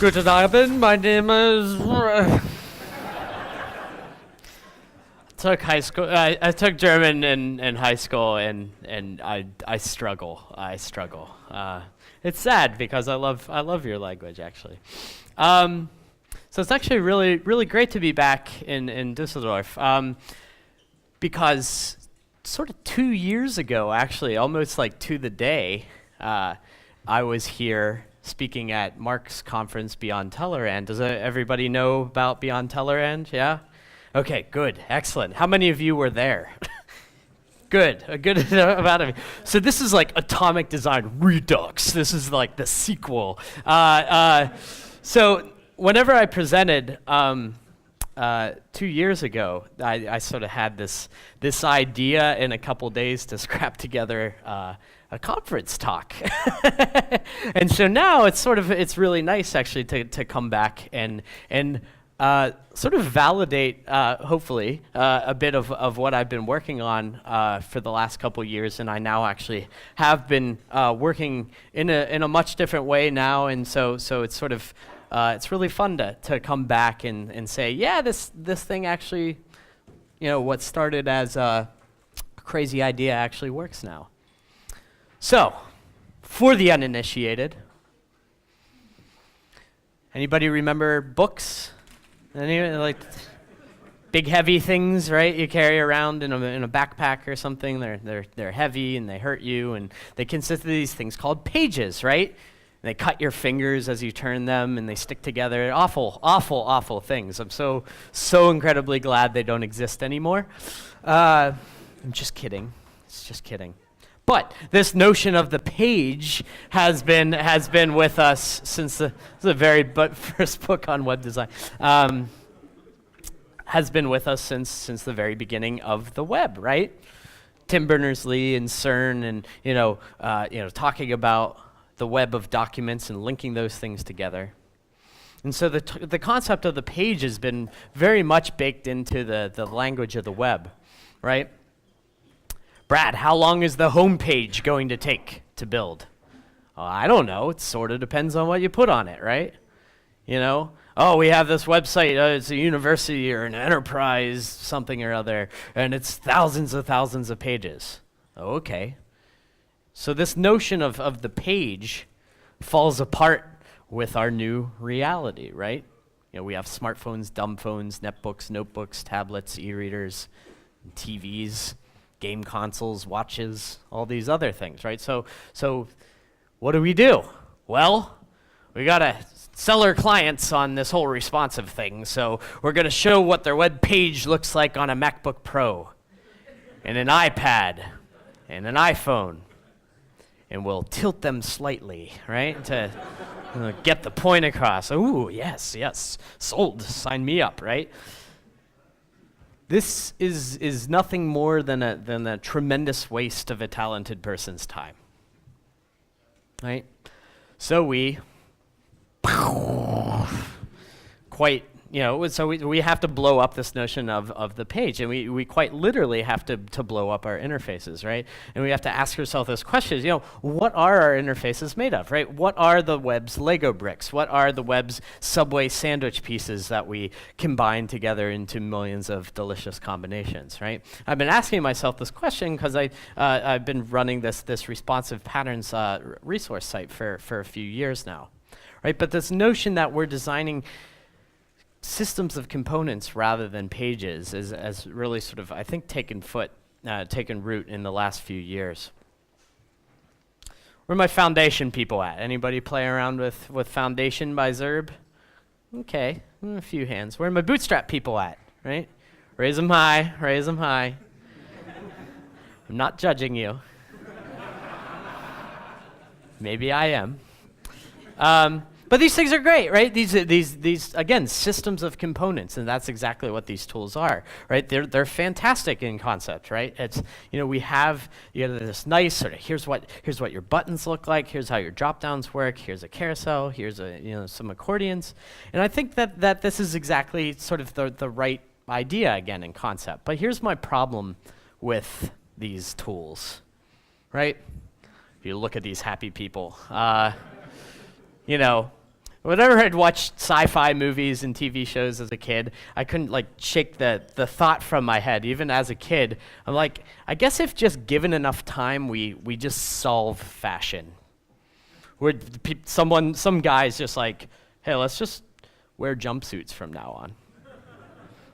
Guten Abend, my name is... I took German in high school, and I struggle. It's sad because I love your language, actually. So it's actually really great to be back in Düsseldorf, because sort of 2 years ago, actually, almost like to the day, I was here speaking at Mark's conference, Beyond Tellerrand. Does everybody know about Beyond Tellerrand? Yeah? Okay, good, excellent. How many of you were there? Good, a good amount of you. So this is like Atomic Design Redux. This is like the sequel. So whenever I presented 2 years ago, I sort of had this idea in a couple days to scrap together a conference talk. And so now it's really nice actually to come back and sort of validate, hopefully, a bit of what I've been working on for the last couple years, and I now actually have been working in a much different way now, and so it's sort of it's really fun to come back and say, yeah, this thing actually, what started as a crazy idea actually works now. So, for the uninitiated, anybody remember books? Any like big heavy things, right? You carry around in a backpack or something. They're heavy and they hurt you, and they consist of these things called pages, right? And they cut your fingers as you turn them, and they stick together. Awful things. I'm so incredibly glad they don't exist anymore. I'm just kidding. It's just kidding. But this notion of the page has been with us since the very first book on web design. Has been with us since the very beginning of the web, right? Tim Berners-Lee and CERN, and talking about the web of documents and linking those things together. And so the concept of the page has been very much baked into the language of the web, right? Brad, how long is the home page going to take to build? I don't know. It sort of depends on what you put on it, right? We have this website. It's a university or an enterprise, something or other, and it's thousands of pages. Okay. So this notion of the page falls apart with our new reality, right? We have smartphones, dumb phones, netbooks, notebooks, tablets, e-readers, TVs, game consoles, watches, all these other things, right? So what do? Well, we gotta sell our clients on this whole responsive thing, so we're gonna show what their web page looks like on a MacBook Pro, and an iPad, and an iPhone, and we'll tilt them slightly, right, to get the point across. Ooh, yes, sold, sign me up, right? This is nothing more than a tremendous waste of a talented person's time, right? So we we have to blow up this notion of the page, and we quite literally have to blow up our interfaces, right? And we have to ask ourselves those questions, what are our interfaces made of, right? What are the web's Lego bricks? What are the web's Subway sandwich pieces that we combine together into millions of delicious combinations, right? I've been asking myself this question because I've been running this responsive patterns resource site for a few years now, right? But this notion that we're designing systems of components rather than pages has really sort of, I think, taken root in the last few years. Where are my Foundation people at? Anybody play around with Foundation by Zerb? Okay, a few hands. Where are my Bootstrap people at, right? Raise them high. I'm not judging you. Maybe I am. But these things are great, right? These again, systems of components, and that's exactly what these tools are, right? They're fantastic in concept, right? It's we have this nice sort of here's what your buttons look like, here's how your drop downs work, here's a carousel, here's some accordions, and I think that this is exactly sort of the right idea again in concept. But here's my problem with these tools, right? If you look at these happy people, whenever I'd watched sci-fi movies and TV shows as a kid, I couldn't like shake the thought from my head. Even as a kid, I'm like, I guess if just given enough time, we just solve fashion. Where some guy's just like, hey, let's just wear jumpsuits from now on.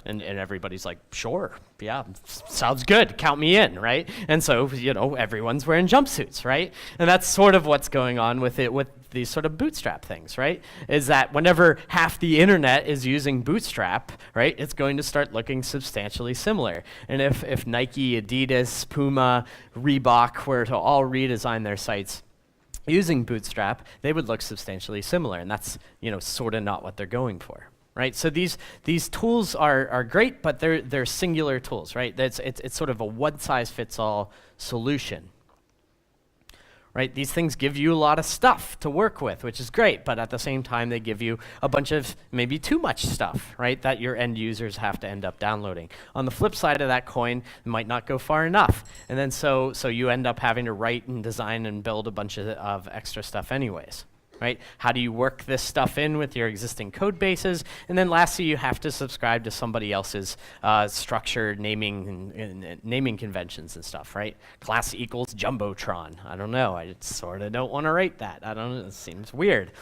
And everybody's like, sure, yeah, sounds good, count me in, right? And so, everyone's wearing jumpsuits, right? And that's sort of what's going on with these sort of bootstrap things, right? Is that whenever half the internet is using bootstrap, right, it's going to start looking substantially similar. And if Nike, Adidas, Puma, Reebok were to all redesign their sites using bootstrap, they would look substantially similar. And that's, sort of not what they're going for. Right, so these tools are great, but they're singular tools, right? It's sort of a one-size-fits-all solution. Right, these things give you a lot of stuff to work with, which is great, but at the same time they give you a bunch of maybe too much stuff, right, that your end users have to end up downloading. On the flip side of that coin, it might not go far enough, and then so you end up having to write and design and build a bunch of extra stuff anyways. Right? How do you work this stuff in with your existing code bases? And then lastly, you have to subscribe to somebody else's structured naming and naming conventions and stuff, right? Class equals Jumbotron. I don't know. I sort of don't want to write that. I don't know. It seems weird.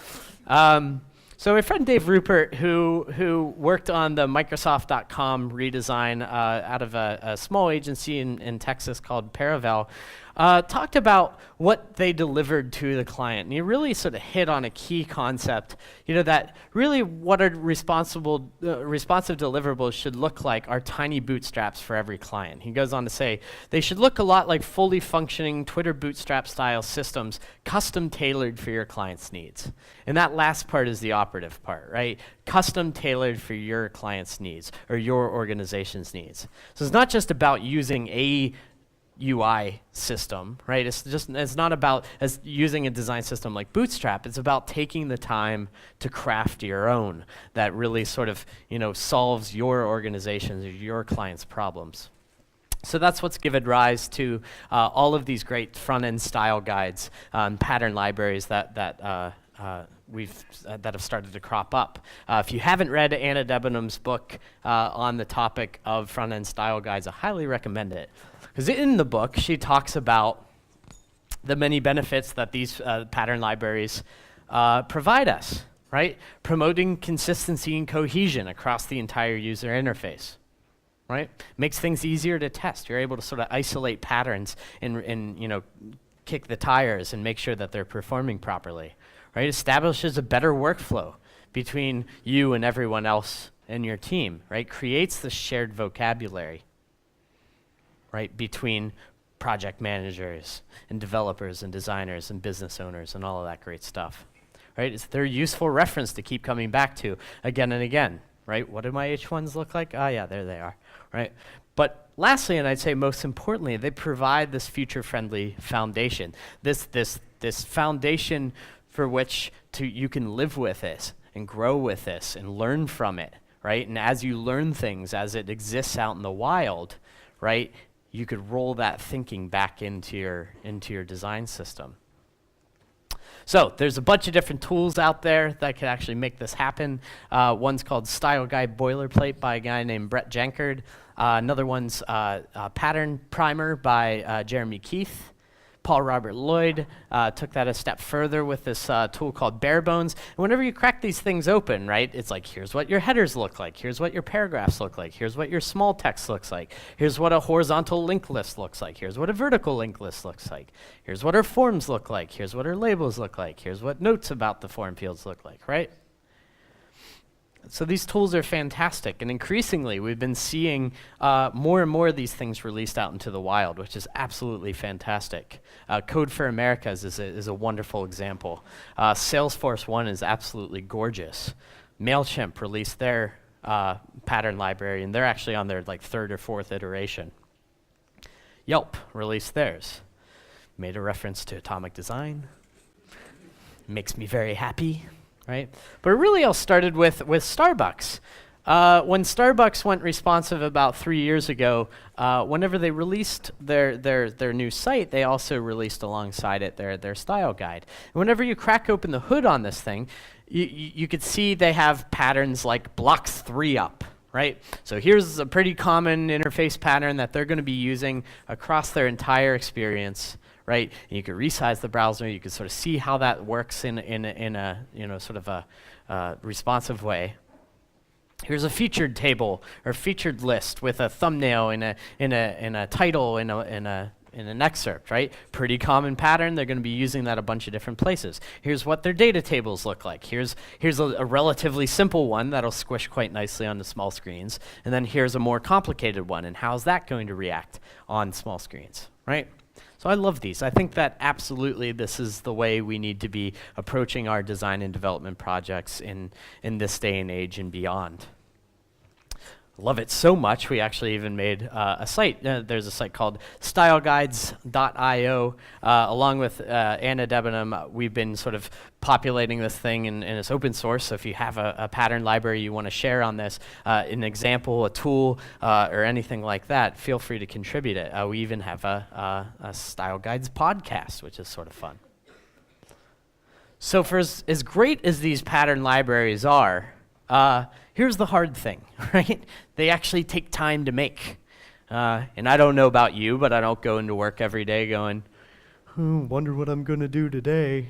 So my friend Dave Rupert, who worked on the Microsoft.com redesign out of a small agency in Texas called Paravel, talked about what they delivered to the client. And he really sort of hit on a key concept, that really what a responsive deliverables should look like are tiny bootstraps for every client. He goes on to say, they should look a lot like fully functioning Twitter bootstrap style systems, custom tailored for your client's needs. And that last part is the operative part, right? Custom tailored for your client's needs or your organization's needs. So it's not just about using a UI system, right? It's not about using a design system like Bootstrap. It's about taking the time to craft your own that really sort of, solves your organization's or your client's problems. So that's what's given rise to all of these great front-end style guides, pattern libraries that have started to crop up. If you haven't read Anna Debenham's book on the topic of front-end style guides, I highly recommend it. Because in the book, she talks about the many benefits that these pattern libraries provide us, right? Promoting consistency and cohesion across the entire user interface, right? Makes things easier to test. You're able to sort of isolate patterns and kick the tires and make sure that they're performing properly, right? Establishes a better workflow between you and everyone else in your team, right? Creates the shared vocabulary, right, between project managers and developers and designers and business owners and all of that great stuff, right? They're a useful reference to keep coming back to again and again, right? What do my H1s look like? Oh yeah, there they are, right? But lastly, and I'd say most importantly, they provide this future-friendly foundation, this foundation for which you can live with this and grow with this and learn from it, right? And as you learn things, as it exists out in the wild, right, you could roll that thinking back into your design system. So there's a bunch of different tools out there that can actually make this happen. One's called Style Guide Boilerplate by a guy named Brett Jenkard. Another one's Pattern Primer by Jeremy Keith. Paul Robert Lloyd took that a step further with this tool called Barebones. And whenever you crack these things open, right, it's like, here's what your headers look like, here's what your paragraphs look like, here's what your small text looks like, here's what a horizontal link list looks like, here's what a vertical link list looks like, here's what our forms look like, here's what our labels look like, here's what notes about the form fields look like, right? So these tools are fantastic, and increasingly we've been seeing more and more of these things released out into the wild, which is absolutely fantastic. Code for Americas is a wonderful example. Salesforce One is absolutely gorgeous. MailChimp released their pattern library, and they're actually on their third or fourth iteration. Yelp released theirs. Made a reference to atomic design. Makes me very happy. Right? But it really all started with Starbucks. When Starbucks went responsive about 3 years ago, whenever they released their new site, they also released alongside it their style guide. And whenever you crack open the hood on this thing, you could see they have patterns like blocks 3 up, right? So here's a pretty common interface pattern that they're going to be using across their entire experience, right? And you could resize the browser. You could sort of see how that works in a sort of a responsive way. Here's a featured table or featured list with a thumbnail in a title in an excerpt, right? Pretty common pattern. They're going to be using that a bunch of different places. Here's what their data tables look like. Here's a relatively simple one that'll squish quite nicely on the small screens, and then here's a more complicated one, and how's that going to react on small screens, right? So I love these. I think that absolutely this is the way we need to be approaching our design and development projects in this day and age and beyond. Love it so much, we actually even made a site. There's a site called styleguides.io. Along with Anna Debenham, we've been sort of populating this thing, and it's open source, so if you have a pattern library you want to share on this, an example, a tool, or anything like that, feel free to contribute it. We even have a Style Guides podcast, which is sort of fun. So for as great as these pattern libraries are, here's the hard thing, right? They actually take time to make. And I don't know about you, but I don't go into work every day going, wonder what I'm going to do today.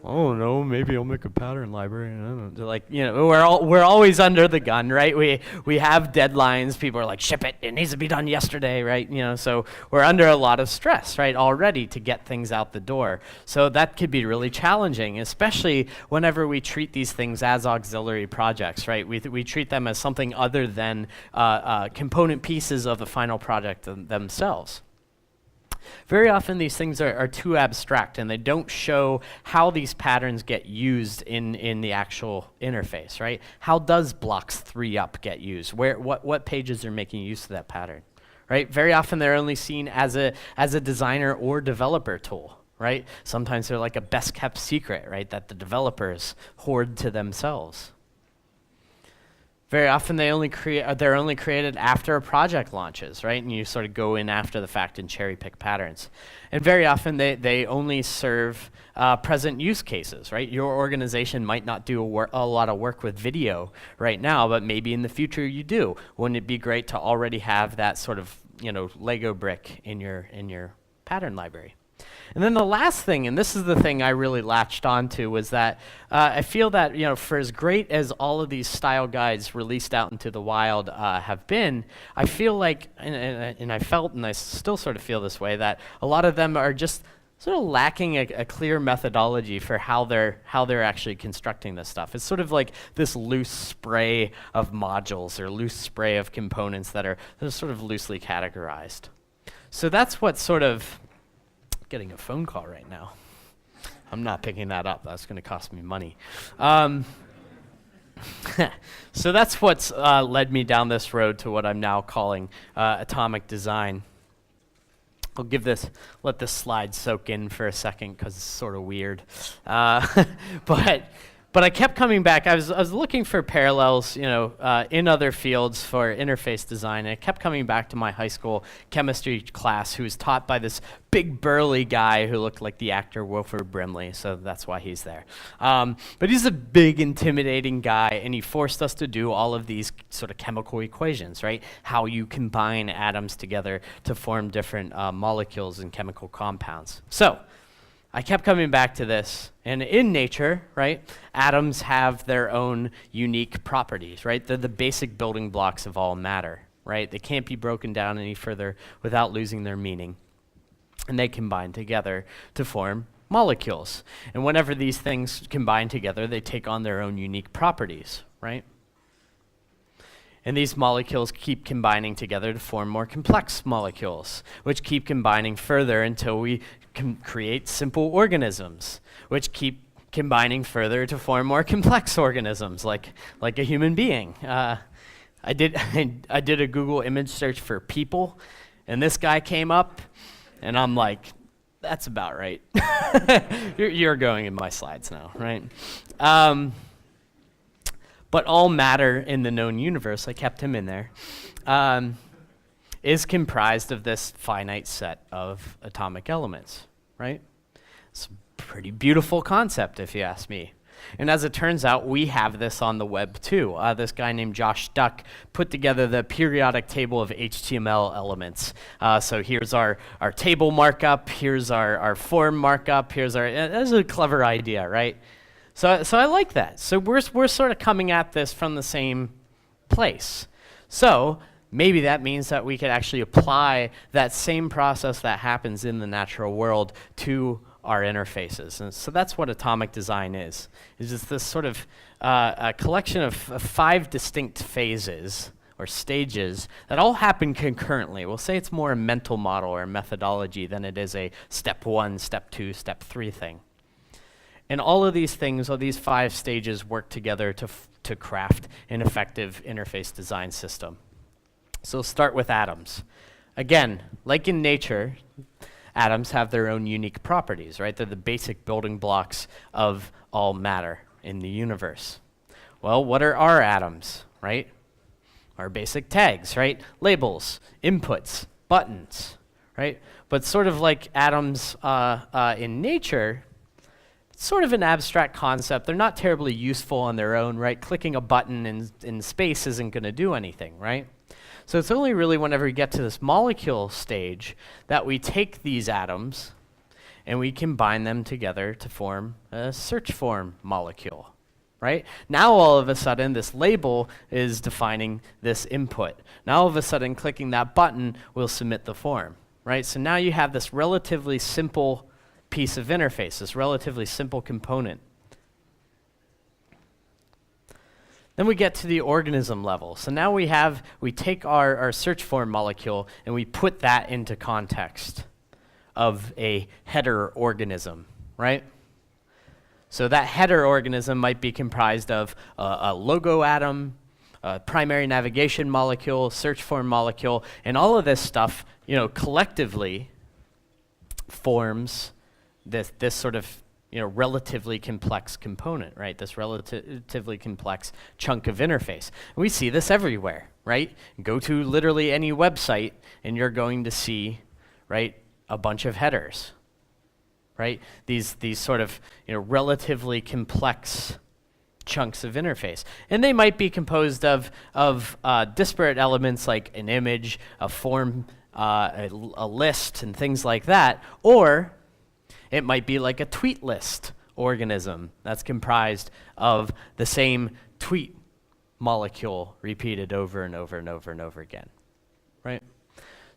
I don't know, maybe I'll make a pattern library. I don't know. Like, we're always under the gun, right? We have deadlines. People are like, ship it. It needs to be done yesterday, right? So we're under a lot of stress, right, already to get things out the door. So that could be really challenging, especially whenever we treat these things as auxiliary projects, right? We treat them as something other than component pieces of the final project themselves. Very often these things are too abstract, and they don't show how these patterns get used in the actual interface, right? How does blocks 3 up get used? What pages are making use of that pattern, right? Very often they're only seen as a designer or developer tool, right? Sometimes they're like a best kept secret, right, that the developers hoard to themselves. Very often they're only created after a project launches, right? And you sort of go in after the fact and cherry pick patterns. And very often they only serve present use cases, right? Your organization might not do a lot of work with video right now, but maybe in the future you do. Wouldn't it be great to already have that sort of Lego brick in your pattern library? And then the last thing, and this is the thing I really latched onto, was that I feel that for as great as all of these style guides released out into the wild have been, I feel like, and I felt, and I still sort of feel this way, that a lot of them are just sort of lacking a clear methodology for how they're actually constructing this stuff. It's sort of like this loose spray of modules or loose spray of components that are sort of loosely categorized. So that's what sort of getting a phone call right now. I'm not picking that up. That's going to cost me money. So that's what's led me down this road to what I'm now calling atomic design. I'll let this slide soak in for a second because it's sort of weird. But I kept coming back. I was looking for parallels, in other fields for interface design. And I kept coming back to my high school chemistry class, who was taught by this big burly guy who looked like the actor Wilford Brimley. So that's why he's there. But he's a big, intimidating guy, and he forced us to do all of these sort of chemical equations, right? How you combine atoms together to form different molecules and chemical compounds. So I kept coming back to this, and in nature, right, atoms have their own unique properties, right? They're the basic building blocks of all matter, right? They can't be broken down any further without losing their meaning, and they combine together to form molecules. And whenever these things combine together, they take on their own unique properties, right? And these molecules keep combining together to form more complex molecules, which keep combining further until we can create simple organisms, which keep combining further to form more complex organisms, like a human being. I did a Google image search for people, and this guy came up, and I'm like, that's about right. You're going in my slides now, right? But all matter in the known universe, I kept him in there, is comprised of this finite set of atomic elements, right? It's a pretty beautiful concept, if you ask me. And as it turns out, we have this on the web too. This guy named Josh Duck put together the periodic table of HTML elements. So here's our table markup, here's our form markup, that's a clever idea, right? So I like that. So we're sort of coming at this from the same place. So maybe that means that we could actually apply that same process that happens in the natural world to our interfaces. And so that's what atomic design is just this sort of a collection of 5 distinct phases or stages that all happen concurrently. We'll say it's more a mental model or a methodology than it is a step 1, step 2, step 3 thing. And all of these things, all these 5 stages work together to craft an effective interface design system. So we'll start with atoms. Again, like in nature, atoms have their own unique properties, right? They're the basic building blocks of all matter in the universe. Well, what are our atoms, right? Our basic tags, right? Labels, inputs, buttons, right? But sort of like atoms in nature, it's sort of an abstract concept. They're not terribly useful on their own, right? Clicking a button in space isn't going to do anything, right? So it's only really whenever we get to this molecule stage that we take these atoms and we combine them together to form a search form molecule, right? Now all of a sudden this label is defining this input. Now all of a sudden clicking that button will submit the form, right? So now you have this relatively simple piece of interface, this relatively simple component. Then we get to the organism level. So now we take our search form molecule and we put that into context of a header organism, right? So that header organism might be comprised of a logo atom, a primary navigation molecule, search form molecule, and all of this stuff, collectively forms this sort of relatively complex component, right? This relatively complex chunk of interface. And we see this everywhere, right? Go to literally any website and you're going to see, right, a bunch of headers, right? These sort of relatively complex chunks of interface. And they might be composed of disparate elements like an image, a form, a list, and things like that, or it might be like a tweet list organism that's comprised of the same tweet molecule repeated over and over and over and over again, right?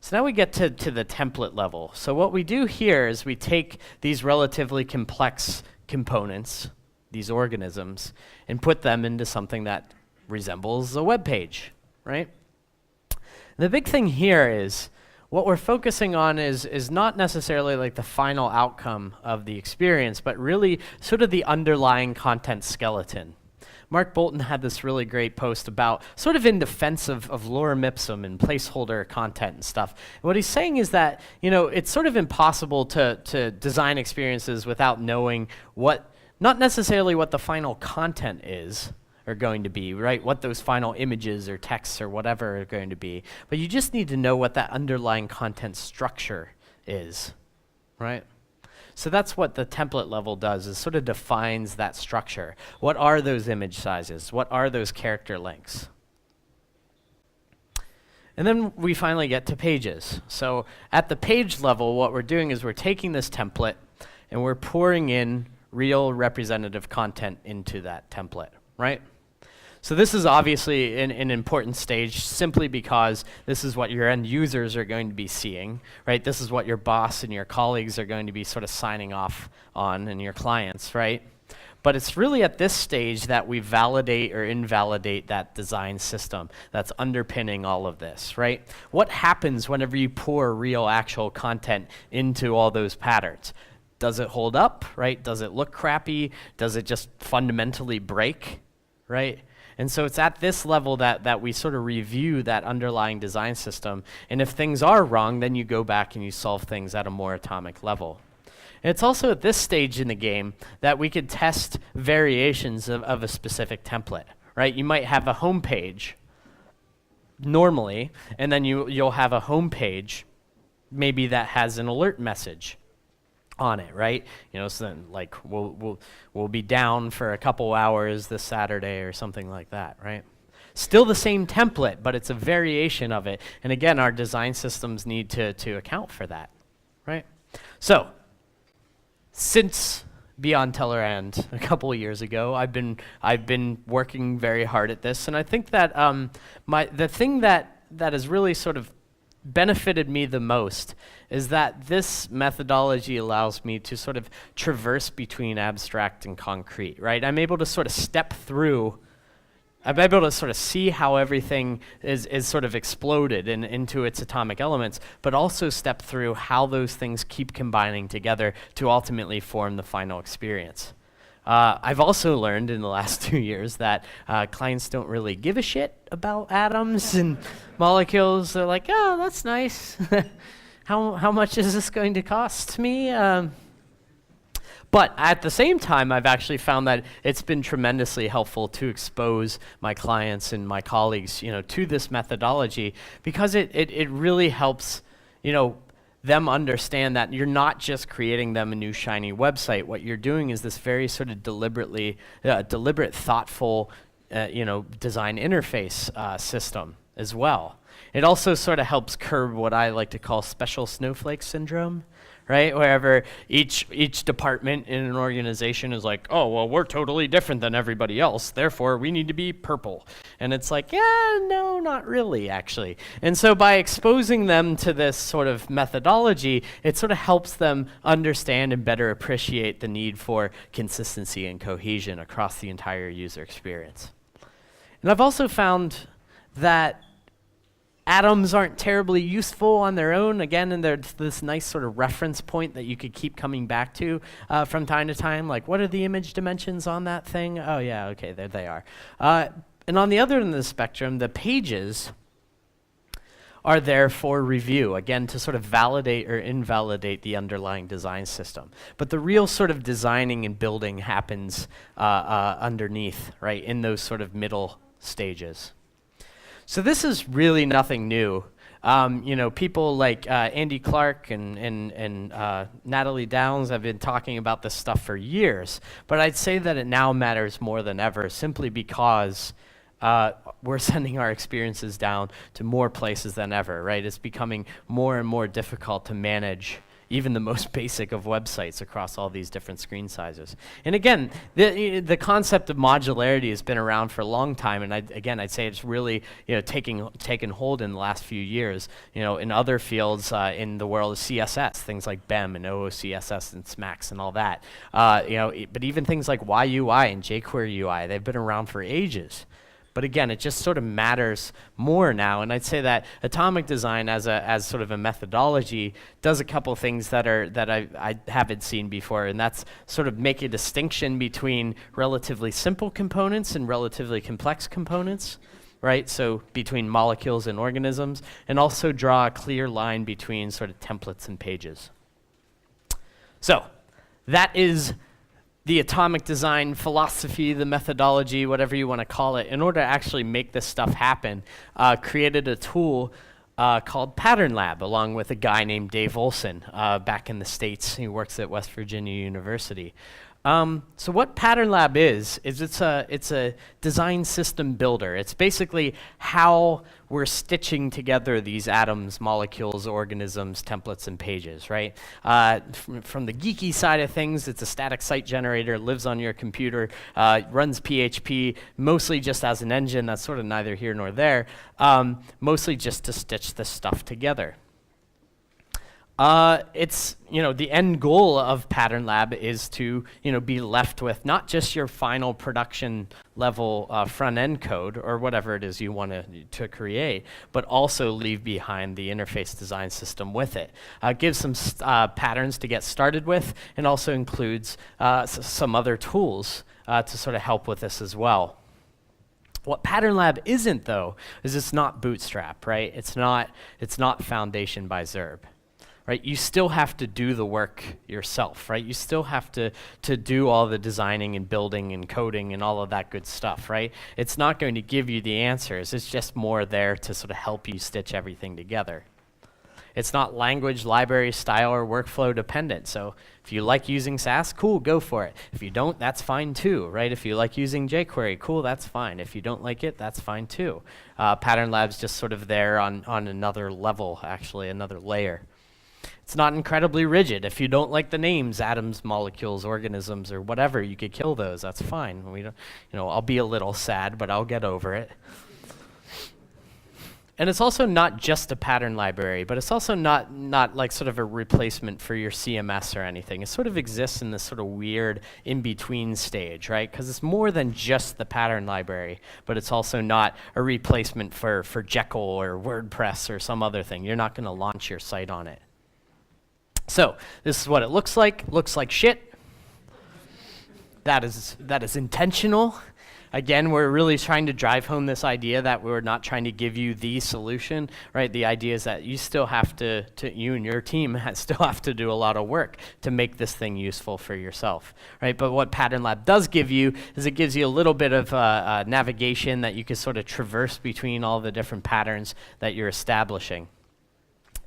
So now we get to the template level. So what we do here is we take these relatively complex components, these organisms, and put them into something that resembles a web page, right? The big thing here is what we're focusing on is not necessarily like the final outcome of the experience, but really sort of the underlying content skeleton. Mark Bolton had this really great post about sort of in defense of lorem ipsum and placeholder content and stuff. And what he's saying is that, it's sort of impossible to design experiences without knowing not necessarily what the final content is, are going to be, right? What those final images or texts or whatever are going to be. But you just need to know what that underlying content structure is, right? So that's what the template level does, is sort of defines that structure. What are those image sizes? What are those character lengths? And then we finally get to pages. So at the page level, what we're doing is we're taking this template and we're pouring in real representative content into that template, right? So this is obviously an important stage simply because this is what your end users are going to be seeing, right? This is what your boss and your colleagues are going to be sort of signing off on, and your clients, right? But it's really at this stage that we validate or invalidate that design system that's underpinning all of this, right? What happens whenever you pour real actual content into all those patterns? Does it hold up, right? Does it look crappy? Does it just fundamentally break, right? And so it's at this level that we sort of review that underlying design system. And if things are wrong, then you go back and you solve things at a more atomic level. And it's also at this stage in the game that we could test variations of a specific template, right? You might have a home page normally, and then you'll have a home page maybe that has an alert message on it, right? You know, so then like we'll be down for a couple hours this Saturday or something like that, right? Still the same template, but it's a variation of it. And again, our design systems need to account for that, right? So, since Beyond Tellerrand a couple of years ago, I've been working very hard at this, and I think that the thing that has really sort of benefited me the most is that this methodology allows me to sort of traverse between abstract and concrete, right? I'm able to sort of step through. I'm able to sort of see how everything is sort of exploded into its atomic elements, but also step through how those things keep combining together to ultimately form the final experience. I've also learned in the last 2 years that clients don't really give a shit about atoms and molecules. They're like, oh, that's nice. How much is this going to cost me? But at the same time, I've actually found that it's been tremendously helpful to expose my clients and my colleagues, you know, to this methodology, because it really helps, you know, them understand that you're not just creating them a new shiny website. What you're doing is this very sort of deliberate, thoughtful, you know, design interface system as well. It also sort of helps curb what I like to call special snowflake syndrome, right? Wherever each department in an organization is like, oh, well, we're totally different than everybody else, therefore we need to be purple. And it's like, yeah, no, not really, actually. And so by exposing them to this sort of methodology, it sort of helps them understand and better appreciate the need for consistency and cohesion across the entire user experience. And I've also found that atoms aren't terribly useful on their own, again, and there's this nice sort of reference point that you could keep coming back to from time to time, like what are the image dimensions on that thing? Oh yeah, okay, there they are. And on the other end of the spectrum, the pages are there for review, again, to sort of validate or invalidate the underlying design system. But the real sort of designing and building happens underneath, right, in those sort of middle stages. So this is really nothing new. You know, people like Andy Clark and Natalie Downs have been talking about this stuff for years, but I'd say that it now matters more than ever, simply because we're sending our experiences down to more places than ever, right? It's becoming more and more difficult to manage even the most basic of websites across all these different screen sizes. And again, the concept of modularity has been around for a long time, and I'd say it's really, you know, taken hold in the last few years. You know, in other fields in the world of CSS, things like BEM and OOCSS and SMAX and all that. You know, but even things like YUI and jQuery UI, they've been around for ages. But again, it just sort of matters more now, and I'd say that atomic design as sort of a methodology does a couple things that I haven't seen before, and that's sort of make a distinction between relatively simple components and relatively complex components, right? So between molecules and organisms, and also draw a clear line between sort of templates and pages. So that is the atomic design philosophy, the methodology, whatever you want to call it. In order to actually make this stuff happen, created a tool called Pattern Lab, along with a guy named Dave Olsen back in the States. He works at West Virginia University. So what Pattern Lab is it's a design system builder. It's basically how we're stitching together these atoms, molecules, organisms, templates, and pages, right? From the geeky side of things, it's a static site generator, lives on your computer, runs PHP, mostly just as an engine. That's sort of neither here nor there, mostly just to stitch this stuff together. It's, you know, the end goal of Pattern Lab is to, you know, be left with not just your final production level front end code or whatever it is you want to create, but also leave behind the interface design system with it. Gives some patterns to get started with, and also includes some other tools to sort of help with this as well. What Pattern Lab isn't, though, is it's not Bootstrap, right? It's not Foundation by Zurb. right? You still have to do the work yourself, right? You still have to do all the designing and building and coding and all of that good stuff, right? It's not going to give you the answers. It's just more there to sort of help you stitch everything together. It's not language, library, style, or workflow dependent. So if you like using Sass, cool, go for it. If you don't, that's fine too, right? If you like using jQuery, cool, that's fine. If you don't like it, that's fine too. Pattern Lab's just sort of there on another level, actually, another layer. It's not incredibly rigid. If you don't like the names, atoms, molecules, organisms, or whatever, you could kill those. That's fine. We don't, I'll be a little sad, but I'll get over it. And it's also not just a pattern library, but it's also not like sort of a replacement for your CMS or anything. It sort of exists in this sort of weird in-between stage, right? Because it's more than just the pattern library, but it's also not a replacement for Jekyll or WordPress or some other thing. You're not going to launch your site on it. So this is what it looks like. Looks like shit. That is intentional. Again, we're really trying to drive home this idea that we're not trying to give you the solution, right? The idea is that you still have to you and your team still have to do a lot of work to make this thing useful for yourself, right? But what Pattern Lab does give you is it gives you a little bit of navigation that you can sort of traverse between all the different patterns that you're establishing.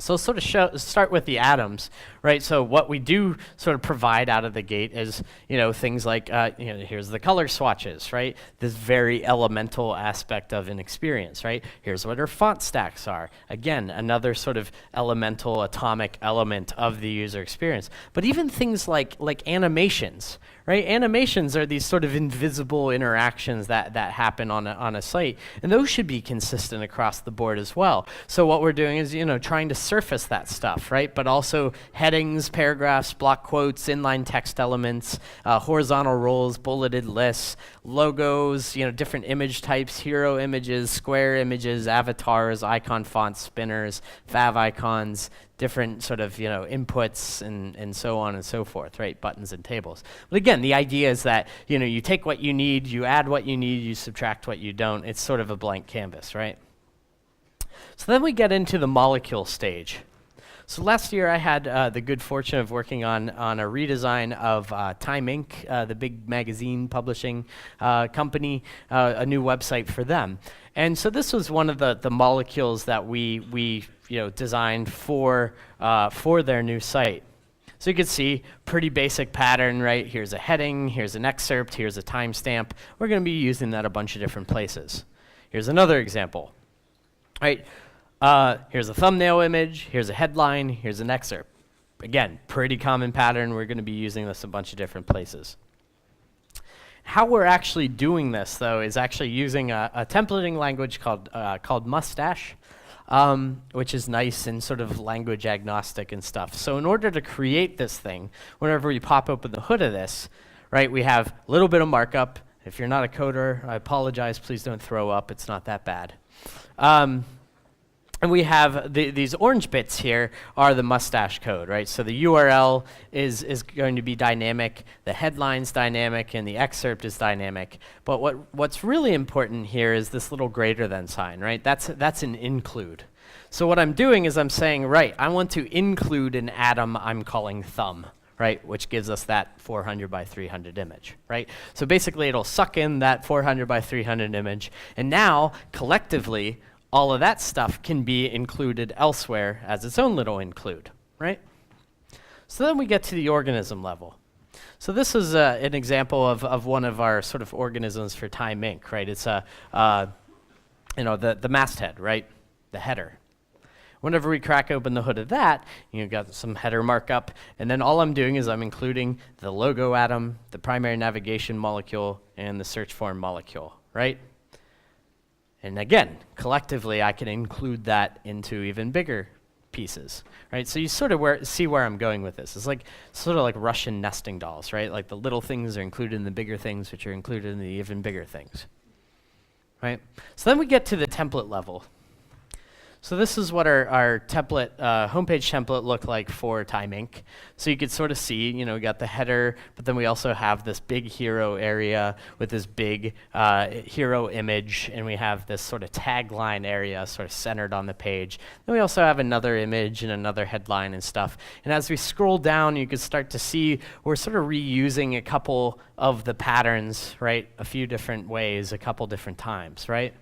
So sort of start with the atoms, right? So what we do sort of provide out of the gate is, things like, here's the color swatches, right? This very elemental aspect of an experience, right? Here's what our font stacks are. Again, another sort of elemental, atomic element of the user experience. But even things like animations, right? Animations are these sort of invisible interactions that happen on a site, and those should be consistent across the board as well. So what we're doing is, trying to surface that stuff, right? But also headings, paragraphs, block quotes, inline text elements, horizontal rows, bulleted lists, logos, different image types, hero images, square images, avatars, icon fonts, spinners, fav icons, different sort of, inputs and so on and so forth, right? Buttons and tables. But again, the idea is that, you take what you need, you add what you need, you subtract what you don't. It's sort of a blank canvas, right? So then we get into the molecule stage. So last year I had the good fortune of working on a redesign of Time Inc., the big magazine publishing company, a new website for them. And so this was one of the molecules that we designed for their new site. So you can see, pretty basic pattern, right? Here's a heading, here's an excerpt, here's a timestamp. We're going to be using that a bunch of different places. Here's another example, right? Here's a thumbnail image, here's a headline, here's an excerpt. Again, pretty common pattern. We're going to be using this a bunch of different places. How we're actually doing this, though, is actually using a templating language called Mustache, which is nice and sort of language agnostic and stuff. So in order to create this thing, whenever we pop open the hood of this, right, we have a little bit of markup. If you're not a coder, I apologize. Please don't throw up. It's not that bad. And we have these orange bits here are the mustache code, right? So the URL is going to be dynamic, the headline's dynamic, and the excerpt is dynamic. But what's really important here is this little greater than sign, right? That's an include. So what I'm doing is I'm saying, right, I want to include an atom I'm calling thumb, right? Which gives us that 400 by 300 image, right? So basically it'll suck in that 400 by 300 image, and now collectively, all of that stuff can be included elsewhere as its own little include, right? So then we get to the organism level. So this is an example of one of our sort of organisms for Time Inc., right? It's the masthead, right? The header. Whenever we crack open the hood of that, you've got some header markup, and then all I'm doing is I'm including the logo atom, the primary navigation molecule, and the search form molecule, right? And again, collectively, I can include that into even bigger pieces, right? So you sort of see where I'm going with this. It's like sort of like Russian nesting dolls, right? Like the little things are included in the bigger things, which are included in the even bigger things, right? So then we get to the template level. So this is what our template, homepage template looked like for Time Inc. So you could sort of see, we got the header, but then we also have this big hero area with this big hero image, and we have this sort of tagline area sort of centered on the page. Then we also have another image and another headline and stuff. And as we scroll down, you can start to see we're sort of reusing a couple of the patterns, right? A few different ways, a couple different times, right?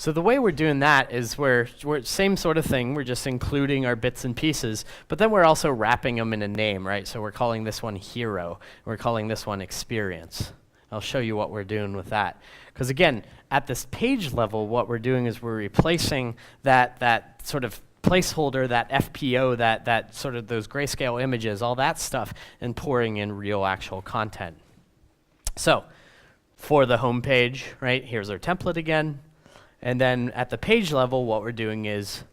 So the way we're doing that is we're same sort of thing. We're just including our bits and pieces, but then we're also wrapping them in a name, right? So we're calling this one hero. We're calling this one experience. I'll show you what we're doing with that. Because again, at this page level, what we're doing is we're replacing that sort of placeholder, that FPO, that sort of those grayscale images, all that stuff, and pouring in real actual content. So for the home page, right, here's our template again. And then at the page level, what we're doing is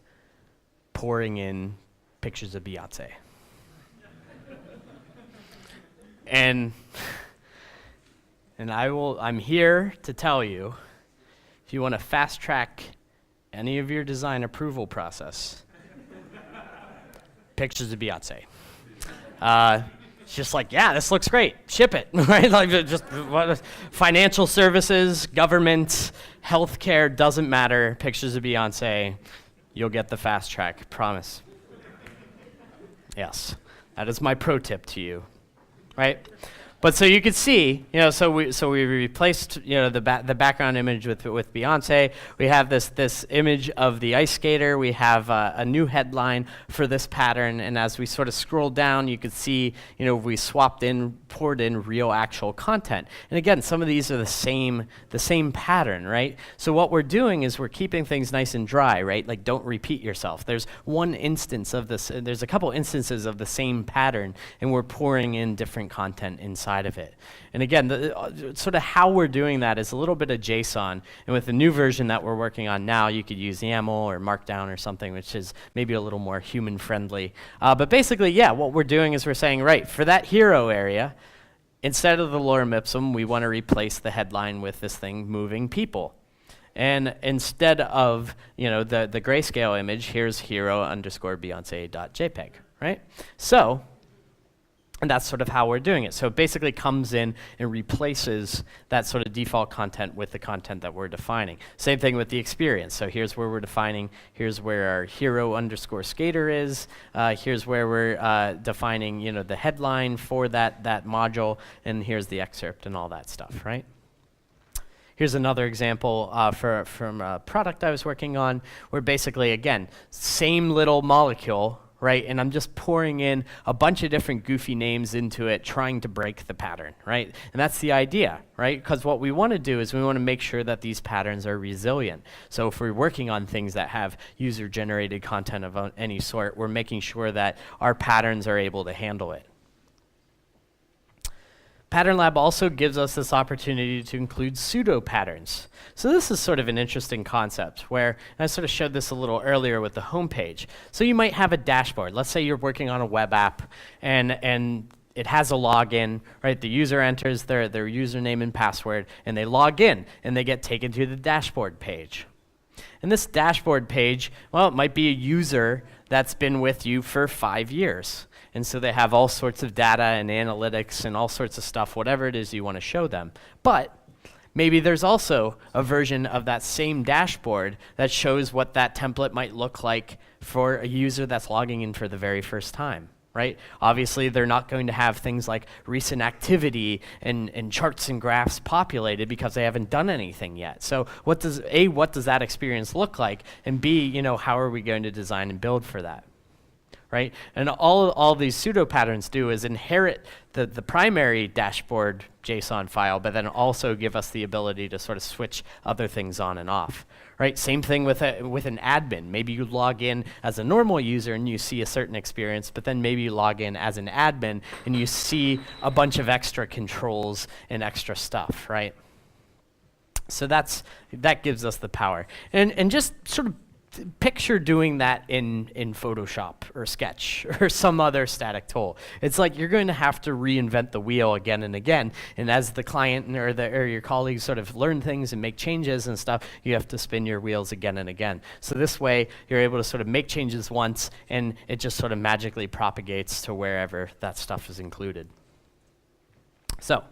pouring in pictures of Beyonce. and I'm here to tell you, if you want to fast track any of your design approval process, pictures of Beyonce. It's just like, yeah, this looks great. Ship it, right? Like just financial services, government, healthcare, doesn't matter. Pictures of Beyonce, you'll get the fast track, promise. Yes, that is my pro tip to you, right? But so you could see, so we replaced, the background image with Beyonce. We have this image of the ice skater. We have a new headline for this pattern, and as we sort of scroll down, you could see, we poured in real actual content. And again, some of these are the same pattern, right? So what we're doing is we're keeping things nice and dry, right? Like, don't repeat yourself. There's one instance of this. There's a couple instances of the same pattern, and we're pouring in different content inside of it. And again, sort of how we're doing that is a little bit of JSON, and with the new version that we're working on now, you could use YAML or Markdown or something, which is maybe a little more human-friendly. But basically, yeah, what we're doing is we're saying, right, for that hero area, instead of the lorem ipsum, we want to replace the headline with this thing, moving people. And instead of, the grayscale image, here's hero_Beyonce.jpg, right? So, and that's sort of how we're doing it. So it basically comes in and replaces that sort of default content with the content that we're defining. Same thing with the experience. So here's where we're defining, here's where our hero_skater is, here's where we're defining, the headline for that module, and here's the excerpt and all that stuff, right? Here's another example from a product I was working on, where basically, again, same little molecule, right? And I'm just pouring in a bunch of different goofy names into it, trying to break the pattern, right? And that's the idea, right? Because what we want to do is we want to make sure that these patterns are resilient. So if we're working on things that have user-generated content of any sort, we're making sure that our patterns are able to handle it. Pattern Lab also gives us this opportunity to include pseudo patterns. So this is sort of an interesting concept where, and I sort of showed this a little earlier with the homepage. So you might have a dashboard. Let's say you're working on a web app and it has a login, right? The user enters their username and password, and they log in, and they get taken to the dashboard page. And this dashboard page, well, it might be a user that's been with you for 5 years. And so they have all sorts of data and analytics and all sorts of stuff, whatever it is you want to show them. But maybe there's also a version of that same dashboard that shows what that template might look like for a user that's logging in for the very first time, right? Obviously, they're not going to have things like recent activity and charts and graphs populated because they haven't done anything yet. So what does that experience look like? And B, how are we going to design and build for that? Right? And all these pseudo patterns do is inherit the primary dashboard JSON file, but then also give us the ability to sort of switch other things on and off. Right? Same thing with an admin. Maybe you log in as a normal user and you see a certain experience, but then maybe you log in as an admin and you see a bunch of extra controls and extra stuff, right? So that gives us the power. And just sort of picture doing that in Photoshop or Sketch or some other static tool. It's like you're going to have to reinvent the wheel again and again. And as the client or your colleagues sort of learn things and make changes and stuff, you have to spin your wheels again and again. So this way, you're able to sort of make changes once, and it just sort of magically propagates to wherever that stuff is included. So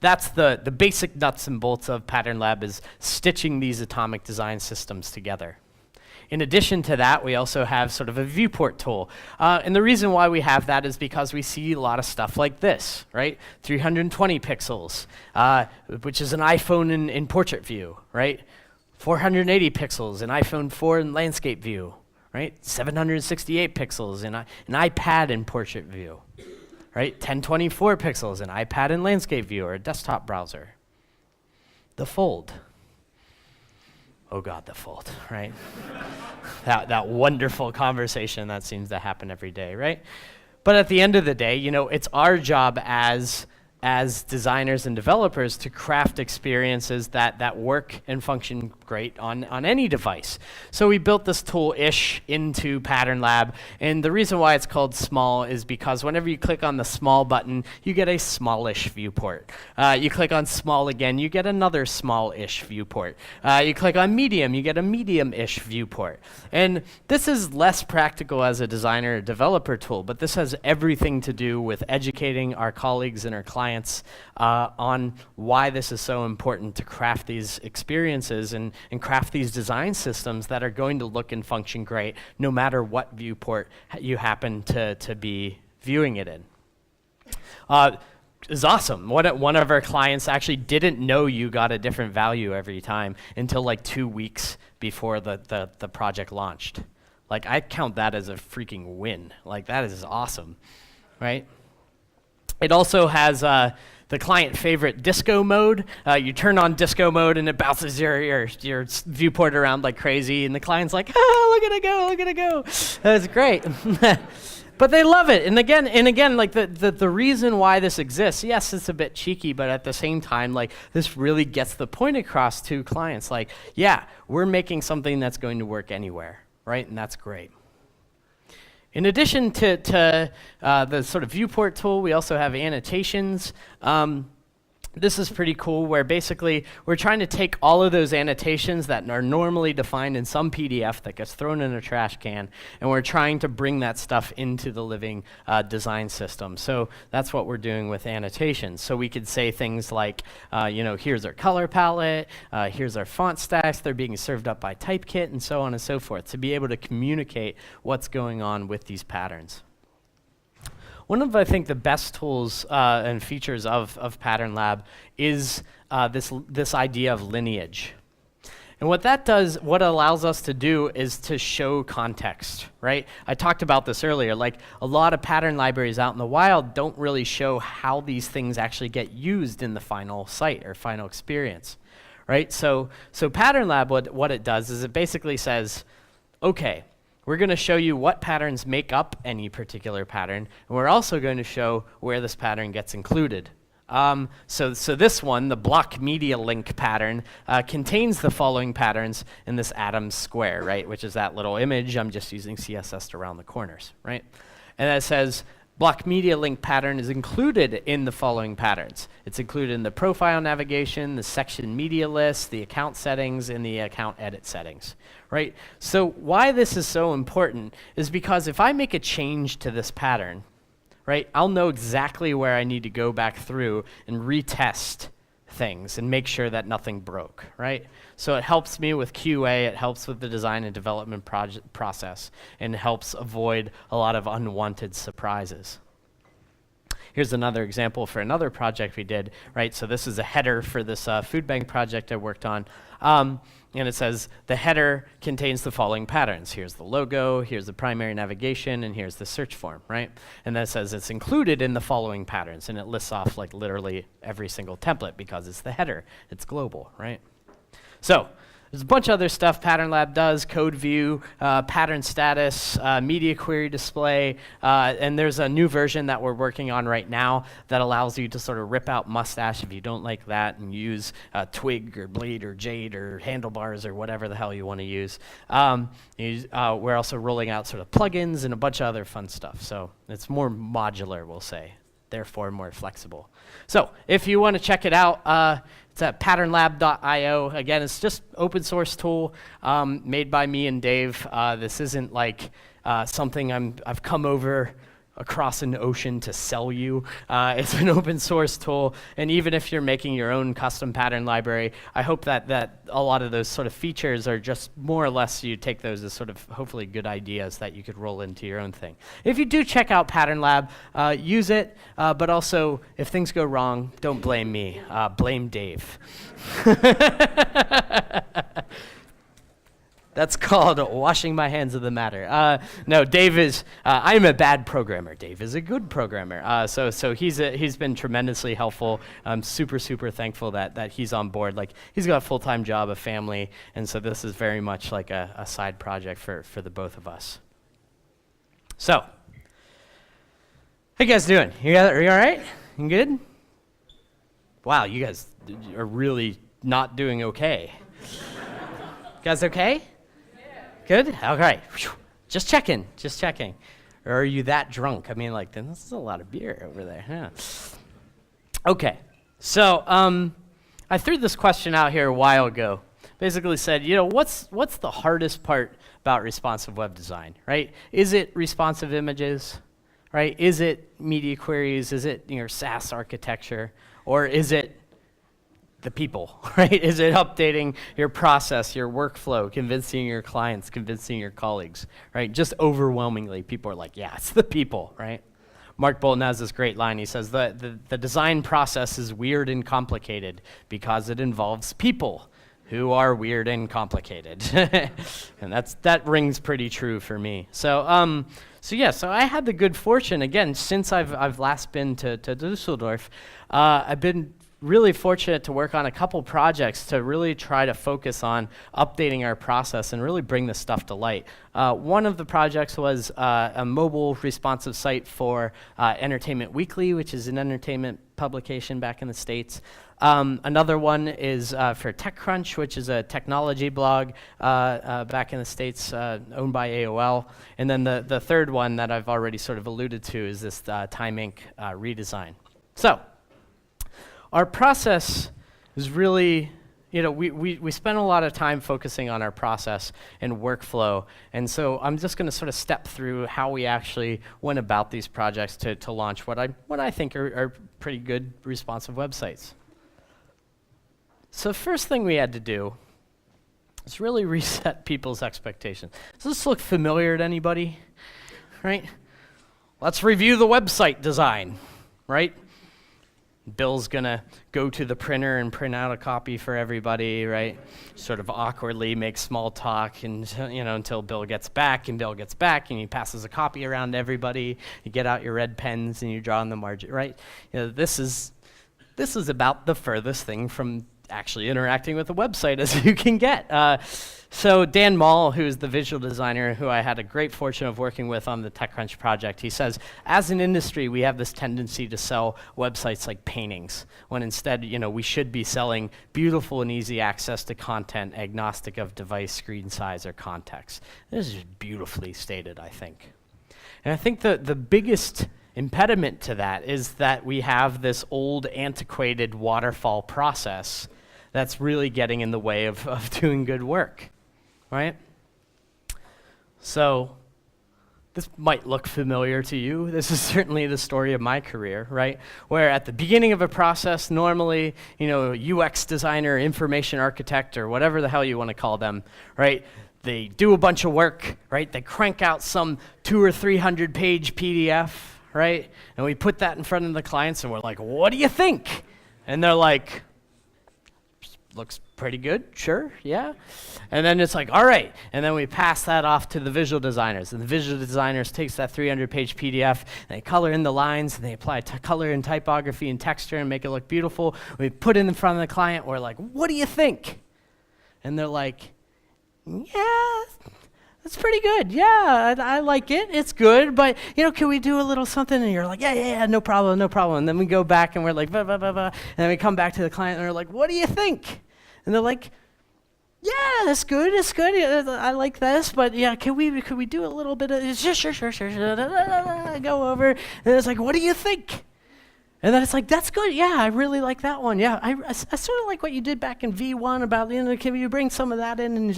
that's the basic nuts and bolts of Pattern Lab, is stitching these atomic design systems together. In addition to that, we also have sort of a viewport tool. And the reason why we have that is because we see a lot of stuff like this, right? 320 pixels, which is an iPhone in portrait view, right? 480 pixels, an iPhone 4 in landscape view, right? 768 pixels, an iPad in portrait view, right? 1024 pixels, an iPad in landscape view or a desktop browser. The fold. Oh God, the fold, right? that wonderful conversation that seems to happen every day, right? But at the end of the day, it's our job as designers and developers to craft experiences that work and function great on any device. So we built this tool-ish into Pattern Lab, and the reason why it's called small is because whenever you click on the small button, you get a smallish viewport. You click on small again, you get another small-ish viewport. You click on medium, you get a medium-ish viewport. And this is less practical as a designer or developer tool, but this has everything to do with educating our colleagues and our clients on why this is so important to craft these experiences and craft these design systems that are going to look and function great no matter what viewport you happen to be viewing it in. It's awesome. One of our clients actually didn't know you got a different value every time until like 2 weeks before the project launched. Like, I count that as a freaking win. Like, that is awesome, right? It also has the client favorite disco mode. You turn on disco mode and it bounces your viewport around like crazy, and the client's like, look at it go, look at it go. That's great. But they love it. And again, like the reason why this exists, yes, it's a bit cheeky, but at the same time, like, this really gets the point across to clients. Like, yeah, we're making something that's going to work anywhere, right? And that's great. In addition to the sort of viewport tool, we also have annotations. This is pretty cool, where basically we're trying to take all of those annotations that are normally defined in some PDF that gets thrown in a trash can, and we're trying to bring that stuff into the living design system. So that's what we're doing with annotations. So we could say things like, here's our color palette, here's our font stacks, they're being served up by Typekit, and so on and so forth, to be able to communicate what's going on with these patterns. One of, I think, the best tools and features of Pattern Lab is this idea of lineage. And what that does, what it allows us to do, is to show context, right? I talked about this earlier. Like, a lot of pattern libraries out in the wild don't really show how these things actually get used in the final site or final experience, right? So Pattern Lab, what it does is it basically says, okay, we're going to show you what patterns make up any particular pattern, and we're also going to show where this pattern gets included. So this one, the block media link pattern, contains the following patterns in this atom square, right, which is that little image. I'm just using CSS to round the corners, right? And that says, block media link pattern is included in the following patterns. It's included in the profile navigation, the section media list, the account settings, and the account edit settings, right? So why this is so important is because if I make a change to this pattern, right, I'll know exactly where I need to go back through and retest things and make sure that nothing broke, right? So it helps me with QA, it helps with the design and development process, and helps avoid a lot of unwanted surprises. Here's another example for another project we did, right? So this is a header for this food bank project I worked on. And it says the header contains the following patterns. Here's the logo, here's the primary navigation, and here's the search form, right? And then it says it's included in the following patterns, and it lists off like literally every single template because it's the header. It's global, right? So There's a bunch of other stuff Pattern Lab does, code view, pattern status, media query display, and there's a new version that we're working on right now that allows you to sort of rip out mustache if you don't like that and use twig or blade or jade or handlebars or whatever the hell you want to use. We're also rolling out sort of plugins and a bunch of other fun stuff. So it's more modular, we'll say, therefore more flexible. So if you want to check it out, it's at patternlab.io. Again, it's just open source tool made by me and Dave. This isn't like something I've come over across an ocean to sell you. It's an open source tool, and even if you're making your own custom pattern library, I hope that a lot of those sort of features are just more or less you take those as sort of hopefully good ideas that you could roll into your own thing. If you do check out Pattern Lab, use it, but also if things go wrong, don't blame me, blame Dave. That's called washing my hands of the matter. No, Dave is, I'm a bad programmer. Dave is a good programmer. So he's been tremendously helpful. I'm super, super thankful that he's on board. Like, he's got a full-time job, a family, and so this is very much like a side project for the both of us. So, how you guys doing? Are you all right? You good? Wow, you guys are really not doing okay. You guys okay? Good? All right. Just checking. Or are you that drunk? I mean, like, this is a lot of beer over there. Yeah. Okay. So I threw this question out here a while ago. Basically said, what's the hardest part about responsive web design, right? Is it responsive images, right? Is it media queries? Is it SaaS architecture? Or is it the people, right? Is it updating your process, your workflow, convincing your clients, convincing your colleagues, right? Just overwhelmingly, people are like, yeah, it's the people, right? Mark Bolton has this great line. He says, the design process is weird and complicated because it involves people who are weird and complicated. And that rings pretty true for me. So I had the good fortune, again, since I've last been to Dusseldorf, I've been really fortunate to work on a couple projects to really try to focus on updating our process and really bring this stuff to light. One of the projects was a mobile responsive site for Entertainment Weekly, which is an entertainment publication back in the States. Another one is for TechCrunch, which is a technology blog back in the States owned by AOL. And then the third one that I've already sort of alluded to is this Time Inc. redesign. So, our process is really, we spend a lot of time focusing on our process and workflow, and so I'm just going to sort of step through how we actually went about these projects to launch what I think are pretty good responsive websites. So the first thing we had to do is really reset people's expectations. Does this look familiar to anybody? Right? Let's review the website design, right? Bill's gonna go to the printer and print out a copy for everybody, right? Sort of awkwardly make small talk and until Bill gets back, and he passes a copy around to everybody. You get out your red pens and you draw on the margin, right? This is about the furthest thing from actually interacting with the website as you can get. So Dan Mall, who's the visual designer who I had a great fortune of working with on the TechCrunch project, he says, as an industry, we have this tendency to sell websites like paintings, when instead, we should be selling beautiful and easy access to content agnostic of device, screen size, or context. This is beautifully stated, I think. And I think the biggest impediment to that is that we have this old, antiquated waterfall process that's really getting in the way of doing good work. Right? So this might look familiar to you. This is certainly the story of my career, right? Where at the beginning of a process, normally, UX designer, information architect, or whatever the hell you want to call them, right? They do a bunch of work, right? They crank out some 200 or 300 page PDF, right? And we put that in front of the clients and we're like, what do you think? And they're like, looks pretty good, sure, yeah. And then it's like, all right. And then we pass that off to the visual designers. And the visual designers takes that 300-page PDF, and they color in the lines, and they apply color and typography and texture and make it look beautiful. We put it in front of the client, we're like, what do you think? And they're like, yeah, that's pretty good. Yeah, I like it. It's good, but can we do a little something? And you're like, yeah, no problem, no problem. And then we go back and we're like, blah, blah, blah, blah. And then we come back to the client and they're like, what do you think? And they're like, yeah, that's good. It's good. I like this, but yeah, could we do a little bit of sure. Go over, and it's like, what do you think? And then it's like, that's good. Yeah, I really like that one. Yeah, I sort of like what you did back in V1 about can you bring some of that in? And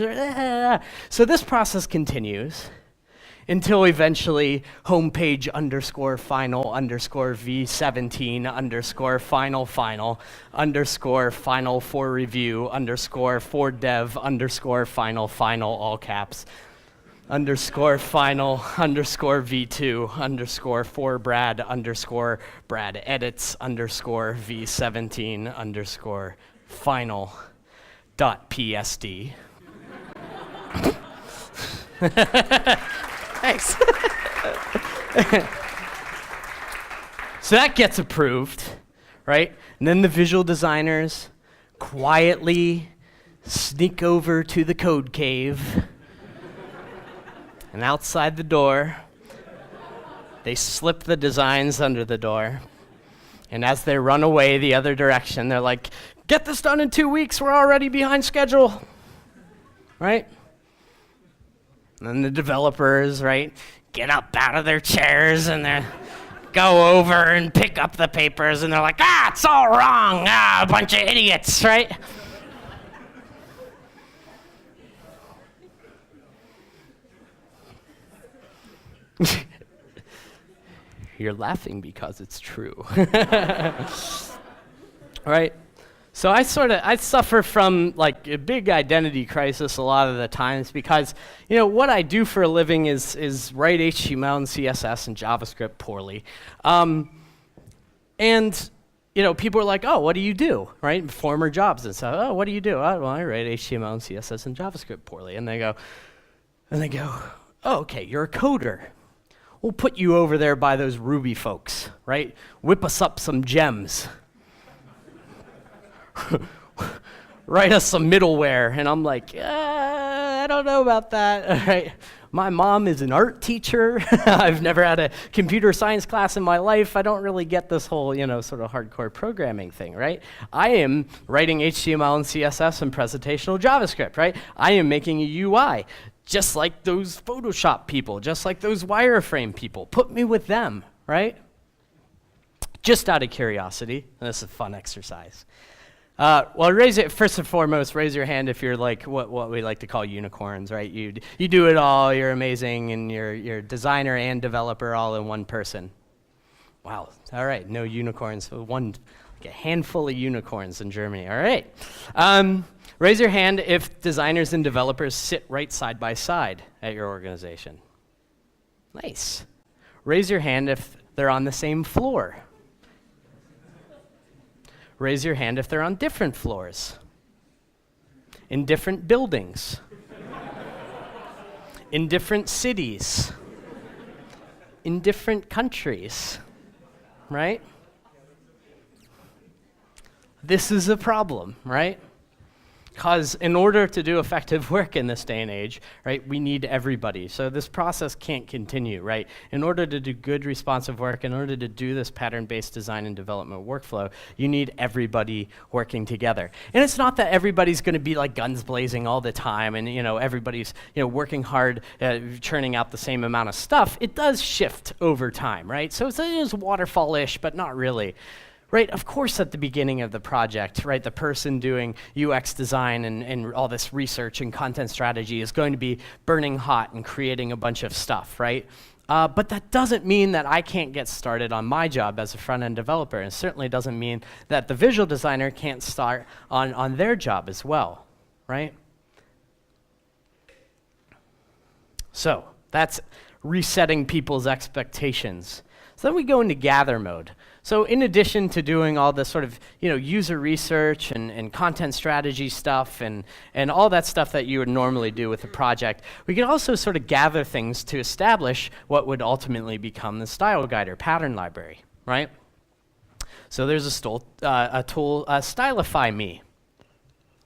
so this process continues until eventually homepage _ final _ V17 _ final for review _ for dev _ final all caps final V2 for Brad edits V17 final .psd. Thanks. So that gets approved, right? And then the visual designers quietly sneak over to the code cave, and outside the door, they slip the designs under the door. And as they run away the other direction, they're like, get this done in 2 weeks, we're already behind schedule, right? And then the developers, right, get up out of their chairs and they go over and pick up the papers and they're like, it's all wrong, a bunch of idiots, right? You're laughing because it's true. Right? So I suffer from like a big identity crisis a lot of the times because, what I do for a living is write HTML and CSS and JavaScript poorly. And people are like, oh, what do you do, right? Former jobs and stuff. Oh, what do you do? Oh, well, I write HTML and CSS and JavaScript poorly. And they go, oh, okay, you're a coder. We'll put you over there by those Ruby folks, right? Whip us up some gems. Write us some middleware. And I'm like, I don't know about that. All right. My mom is an art teacher. I've never had a computer science class in my life. I don't really get this whole, sort of hardcore programming thing, right? I am writing HTML and CSS and presentational JavaScript, right? I am making a UI. Just like those Photoshop people, just like those wireframe people. Put me with them, right? Just out of curiosity. This is a fun exercise. First and foremost, raise your hand if you're like what we like to call unicorns, right? You do it all, you're amazing, and you're designer and developer all in one person. Wow, all right, no unicorns, like a handful of unicorns in Germany, all right. Raise your hand if designers and developers sit right side by side at your organization. Nice. Raise your hand if they're on the same floor. Raise your hand if they're on different floors, in different buildings, in different cities, in different countries, right? This is a problem, right? Because in order to do effective work in this day and age, right, we need everybody. So this process can't continue, right? In order to do good responsive work, in order to do this pattern-based design and development workflow, you need everybody working together. And it's not that everybody's going to be like guns blazing all the time and, everybody's, working hard, churning out the same amount of stuff. It does shift over time, right? So it is waterfall-ish, but not really. Right, of course at the beginning of the project, right, the person doing UX design and all this research and content strategy is going to be burning hot and creating a bunch of stuff, right? But that doesn't mean that I can't get started on my job as a front-end developer, and it certainly doesn't mean that the visual designer can't start on their job as well, right? So that's resetting people's expectations. So then we go into gather mode. So in addition to doing all the sort of user research and content strategy stuff and all that stuff that you would normally do with a project, we can also sort of gather things to establish what would ultimately become the style guide or pattern library, right? So there's a tool, Stylify Me.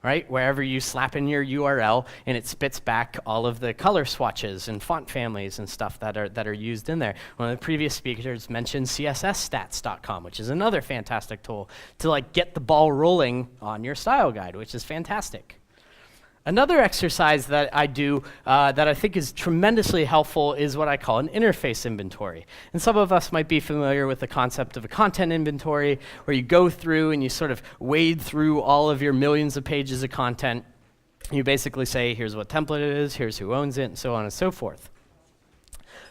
right? Wherever you slap in your URL and it spits back all of the color swatches and font families and stuff that are used in there. One of the previous speakers mentioned CSSstats.com, which is another fantastic tool to like get the ball rolling on your style guide, which is fantastic. Another exercise that I do that I think is tremendously helpful is what I call an interface inventory. And some of us might be familiar with the concept of a content inventory, where you go through and you sort of wade through all of your millions of pages of content. You basically say, here's what template it is, here's who owns it, and so on and so forth.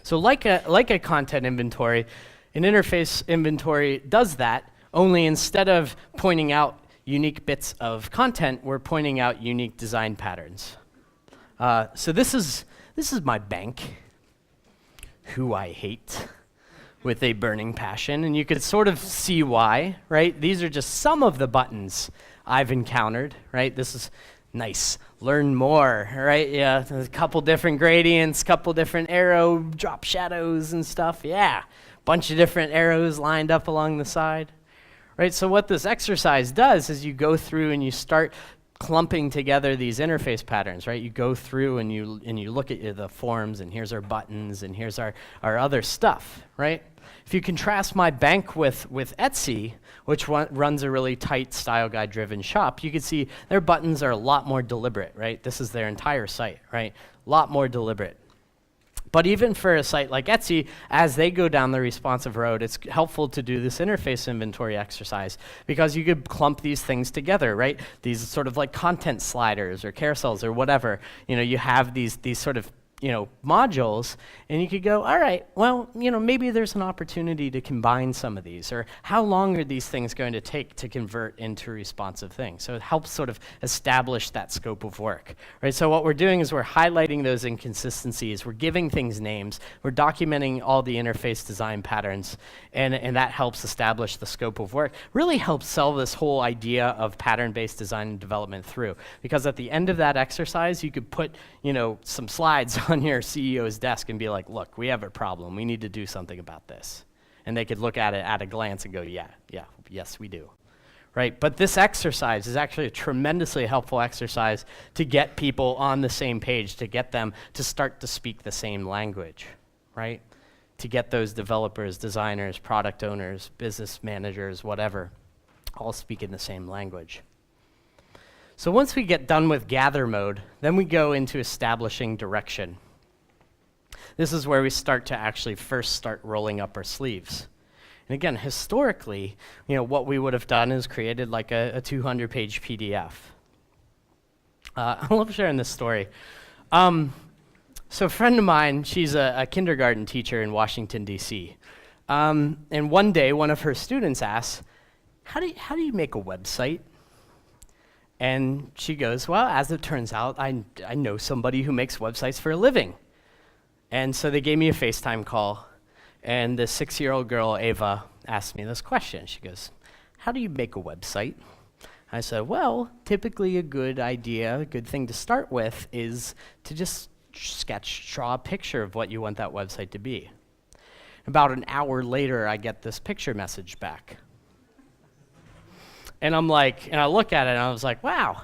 So like a content inventory, an interface inventory does that, only instead of pointing out unique bits of content, we're pointing out unique design patterns. So this is my bank, who I hate with a burning passion, and you could sort of see why, right? These are just some of the buttons I've encountered, right? This is nice, learn more, right? Yeah, there's a couple different gradients, couple different arrow drop shadows and stuff, yeah. Bunch of different arrows lined up along the side. Right, so what this exercise does is you go through and you start clumping together these interface patterns, right? You go through and you look at the forms, and here's our buttons, and here's our other stuff, right? If you contrast my bank with Etsy, which runs a really tight style guide driven shop, you can see their buttons are a lot more deliberate, right? This is their entire site, right? A lot more deliberate. But even for a site like Etsy, as they go down the responsive road, it's helpful to do this interface inventory exercise, because you could clump these things together, right? These sort of like content sliders or carousels or whatever. You know, you have these sort of modules, and you could go, all right, well, maybe there's an opportunity to combine some of these, or how long are these things going to take to convert into responsive things? So it helps sort of establish that scope of work, right? So what we're doing is we're highlighting those inconsistencies, we're giving things names, we're documenting all the interface design patterns, and that helps establish the scope of work. Really helps sell this whole idea of pattern-based design and development through, because at the end of that exercise, you could put, some slides on your CEO's desk and be like, look, we have a problem. We need to do something about this. And they could look at it at a glance and go, yes, we do. Right? But this exercise is actually a tremendously helpful exercise to get people on the same page, to get them to start to speak the same language, right? To get those developers, designers, product owners, business managers, whatever, all speaking the same language. So once we get done with gather mode, then we go into establishing direction. This is where we start to actually first start rolling up our sleeves. And again, historically, what we would have done is created like a 200-page PDF. I love sharing this story. So a friend of mine, she's a kindergarten teacher in Washington, D.C. And one day, one of her students asked, how do you make a website? And she goes, well, as it turns out, I know somebody who makes websites for a living. And so they gave me a FaceTime call, and the 6-year-old girl, Ava, asked me this question. She goes, how do you make a website? I said, well, typically a good idea, a good thing to start with is to just draw a picture of what you want that website to be. About an hour later, I get this picture message back. And I look at it, and I was like, wow.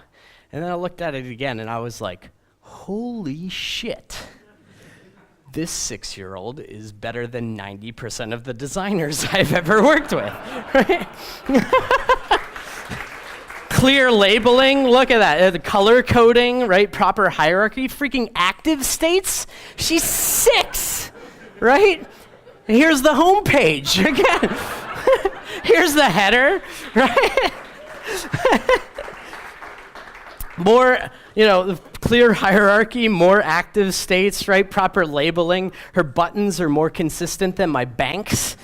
And then I looked at it again, and I was like, holy shit. This 6-year-old is better than 90% of the designers I've ever worked with, right? Clear labeling, look at that. The color coding, right? Proper hierarchy, freaking active states. She's 6, right? And here's the home page, again. Here's the header, right? More, clear hierarchy, more active states, right? Proper labeling. Her buttons are more consistent than my banks.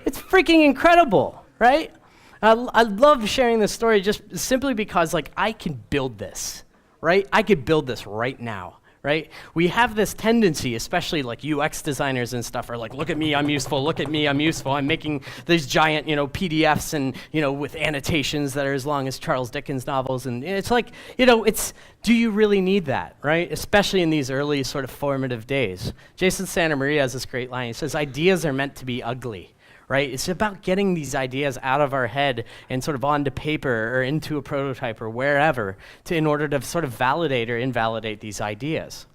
It's freaking incredible, right? I love sharing this story just simply because, I can build this, right? I could build this right now. Right? We have this tendency, especially UX designers and stuff, are like, look at me, I'm useful, look at me, I'm useful. I'm making these giant, PDFs and, with annotations that are as long as Charles Dickens novels. And it's do you really need that, right? Especially in these early sort of formative days. Jason Santamaria has this great line. He says, ideas are meant to be ugly, right? It's about getting these ideas out of our head and sort of onto paper or into a prototype or wherever in order to sort of validate or invalidate these ideas.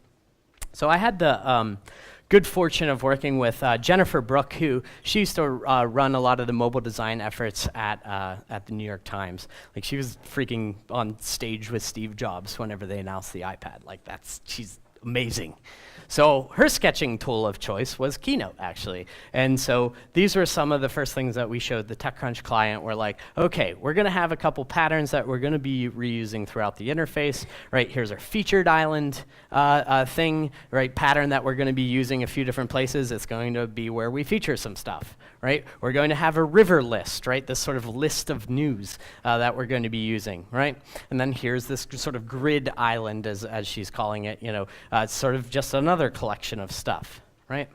So I had the good fortune of working with Jennifer Brook, who she used to run a lot of the mobile design efforts at the New York Times. Like, she was freaking on stage with Steve Jobs whenever they announced the iPad. Like, she's amazing. So her sketching tool of choice was Keynote, actually. And so these were some of the first things that we showed the TechCrunch client. We're like, okay, we're going to have a couple patterns that we're going to be reusing throughout the interface. Right, here's our featured island thing, right, pattern that we're going to be using a few different places. It's going to be where we feature some stuff. Right, we're going to have a river list, right, this sort of list of news that we're going to be using, right? And then here's this sort of grid island, as she's calling it, it's sort of just another collection of stuff, right?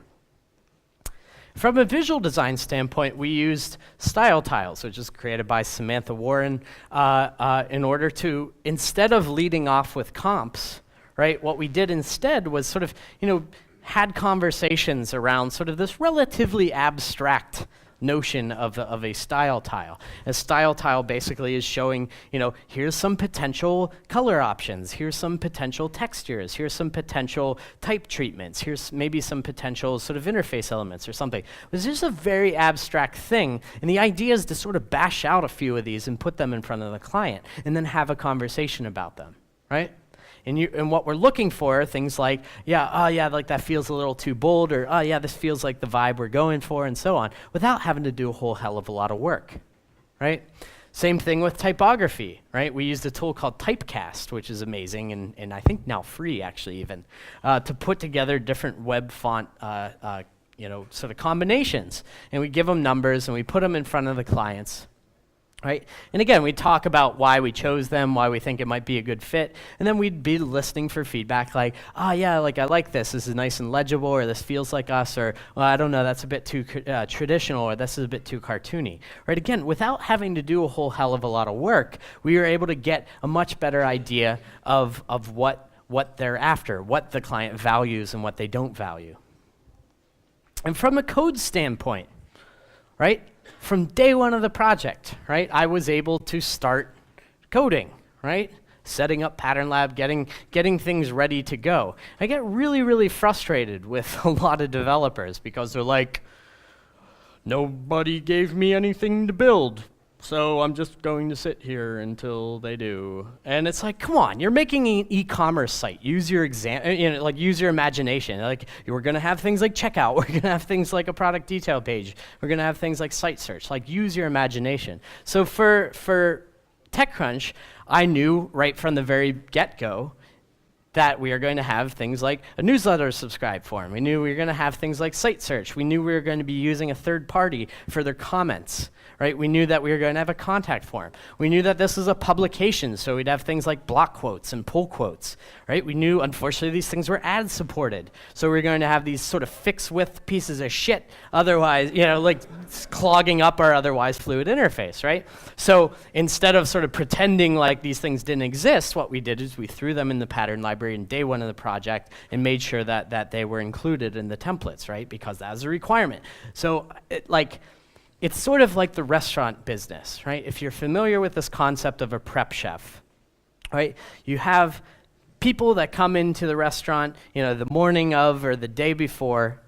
From a visual design standpoint, we used style tiles, which is created by Samantha Warren, in order to, instead of leading off with comps, right, what we did instead was sort of, had conversations around sort of this relatively abstract notion of a style tile. A style tile basically is showing, here's some potential color options, here's some potential textures, here's some potential type treatments, here's maybe some potential sort of interface elements or something. It's just a very abstract thing, and the idea is to sort of bash out a few of these and put them in front of the client, and then have a conversation about them, right? And what we're looking for are things like, like that feels a little too bold, or this feels like the vibe we're going for, and so on, without having to do a whole hell of a lot of work, right? Same thing with typography, right? We used a tool called Typecast, which is amazing, and I think now free, actually, even, to put together different web font sort of combinations. And we give them numbers, and we put them in front of the clients. Right? And again, we talk about why we chose them, why we think it might be a good fit, and then we'd be listening for feedback like, I like this is nice and legible, or this feels like us, or, well, I don't know, that's a bit too traditional, or this is a bit too cartoony. Right? Again, without having to do a whole hell of a lot of work, we were able to get a much better idea of what they're after, what the client values and what they don't value. And from a code standpoint, right? From day one of the project, right, I was able to start coding, right? Setting up Pattern Lab, getting things ready to go. I get really, really frustrated with a lot of developers because they're like, nobody gave me anything to build, so I'm just going to sit here until they do. And it's like, come on, you're making an e-commerce site. Use your use your imagination. Like, we're going to have things like checkout. We're going to have things like a product detail page. We're going to have things like site search. Like, use your imagination. So for TechCrunch, I knew right from the very get-go that we are going to have things like a newsletter subscribe form. We knew we were going to have things like site search. We knew we were going to be using a third party for their comments, right? We knew that we were going to have a contact form. We knew that this was a publication, so we'd have things like block quotes and pull quotes, right? We knew, unfortunately, these things were ad supported, so we're going to have these sort of fixed width pieces of shit, otherwise, like clogging up our otherwise fluid interface, right? So instead of sort of pretending like these things didn't exist, what we did is we threw them in the pattern library in day one of the project and made sure that they were included in the templates, right? Because that was a requirement. So it's sort of like the restaurant business, right? If you're familiar with this concept of a prep chef, right? You have people that come into the restaurant, the morning of or the day before,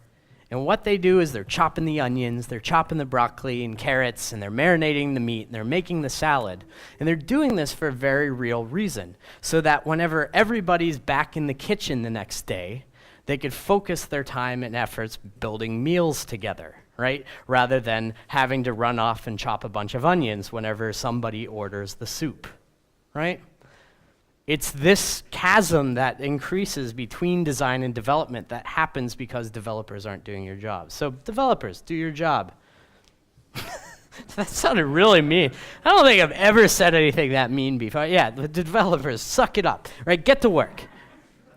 and what they do is they're chopping the onions, they're chopping the broccoli and carrots, and they're marinating the meat, and they're making the salad. And they're doing this for a very real reason, so that whenever everybody's back in the kitchen the next day, they could focus their time and efforts building meals together, right? Rather than having to run off and chop a bunch of onions whenever somebody orders the soup, right? It's this chasm that increases between design and development that happens because developers aren't doing your job. So developers, do your job. That sounded really mean. I don't think I've ever said anything that mean before. Yeah, the developers, suck it up, right? Get to work.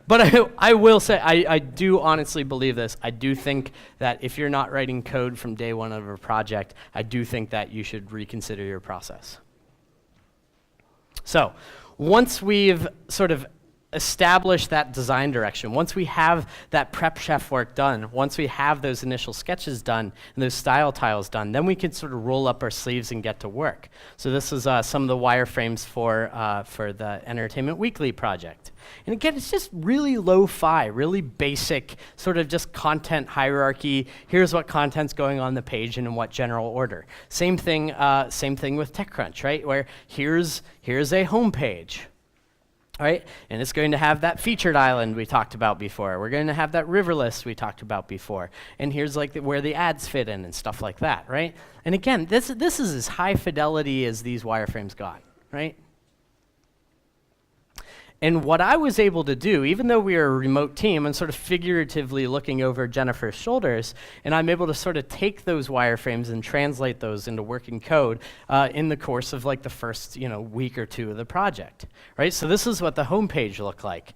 But I will say, I do honestly believe this. I do think that if you're not writing code from day one of a project, I do think that you should reconsider your process. So, once we've sort of establish that design direction, once we have that prep chef work done, once we have those initial sketches done and those style tiles done, then we can sort of roll up our sleeves and get to work. So this is some of the wireframes for the Entertainment Weekly project. And again, it's just really lo-fi, really basic, sort of just content hierarchy. Here's what content's going on the page and in what general order. Same thing with TechCrunch, right? Where here's a home page. Right? And it's going to have that featured island we talked about before. We're going to have that river list we talked about before. And here's like where the ads fit in and stuff like that, right? And again, this is as high fidelity as these wireframes got, right? And what I was able to do, even though we are a remote team, I'm sort of figuratively looking over Jennifer's shoulders, and I'm able to sort of take those wireframes and translate those into working code in the course of like the first week or two of the project, right? So this is what the homepage looked like.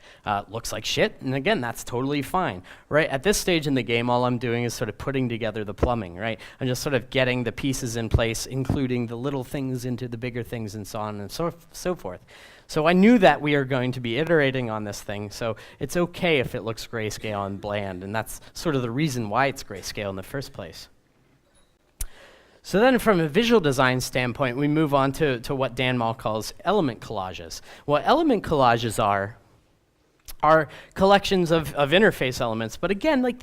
Looks like shit, and again, that's totally fine, right? At this stage in the game, all I'm doing is sort of putting together the plumbing, right? I'm just sort of getting the pieces in place, including the little things into the bigger things and so on and so forth. So I knew that we are going to be iterating on this thing, so it's okay if it looks grayscale and bland, and that's sort of the reason why it's grayscale in the first place. So then from a visual design standpoint, we move on to what Dan Mall calls element collages. What element collages are collections of interface elements, but again, like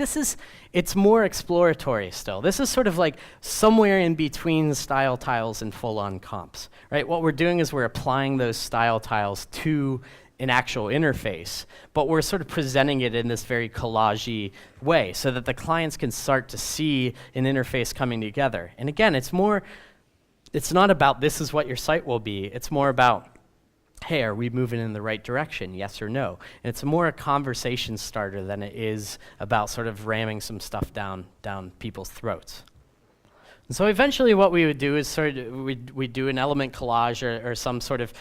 it's more exploratory still. This is sort of like somewhere in between style tiles and full-on comps, right? What we're doing is we're applying those style tiles to an actual interface, but we're sort of presenting it in this very collage-y way so that the clients can start to see an interface coming together. And again, it's not about this is what your site will be, it's more about, hey, are we moving in the right direction, yes or no? And it's more a conversation starter than it is about sort of ramming some stuff down people's throats. And so eventually what we would do is we'd do an element collage or some sort of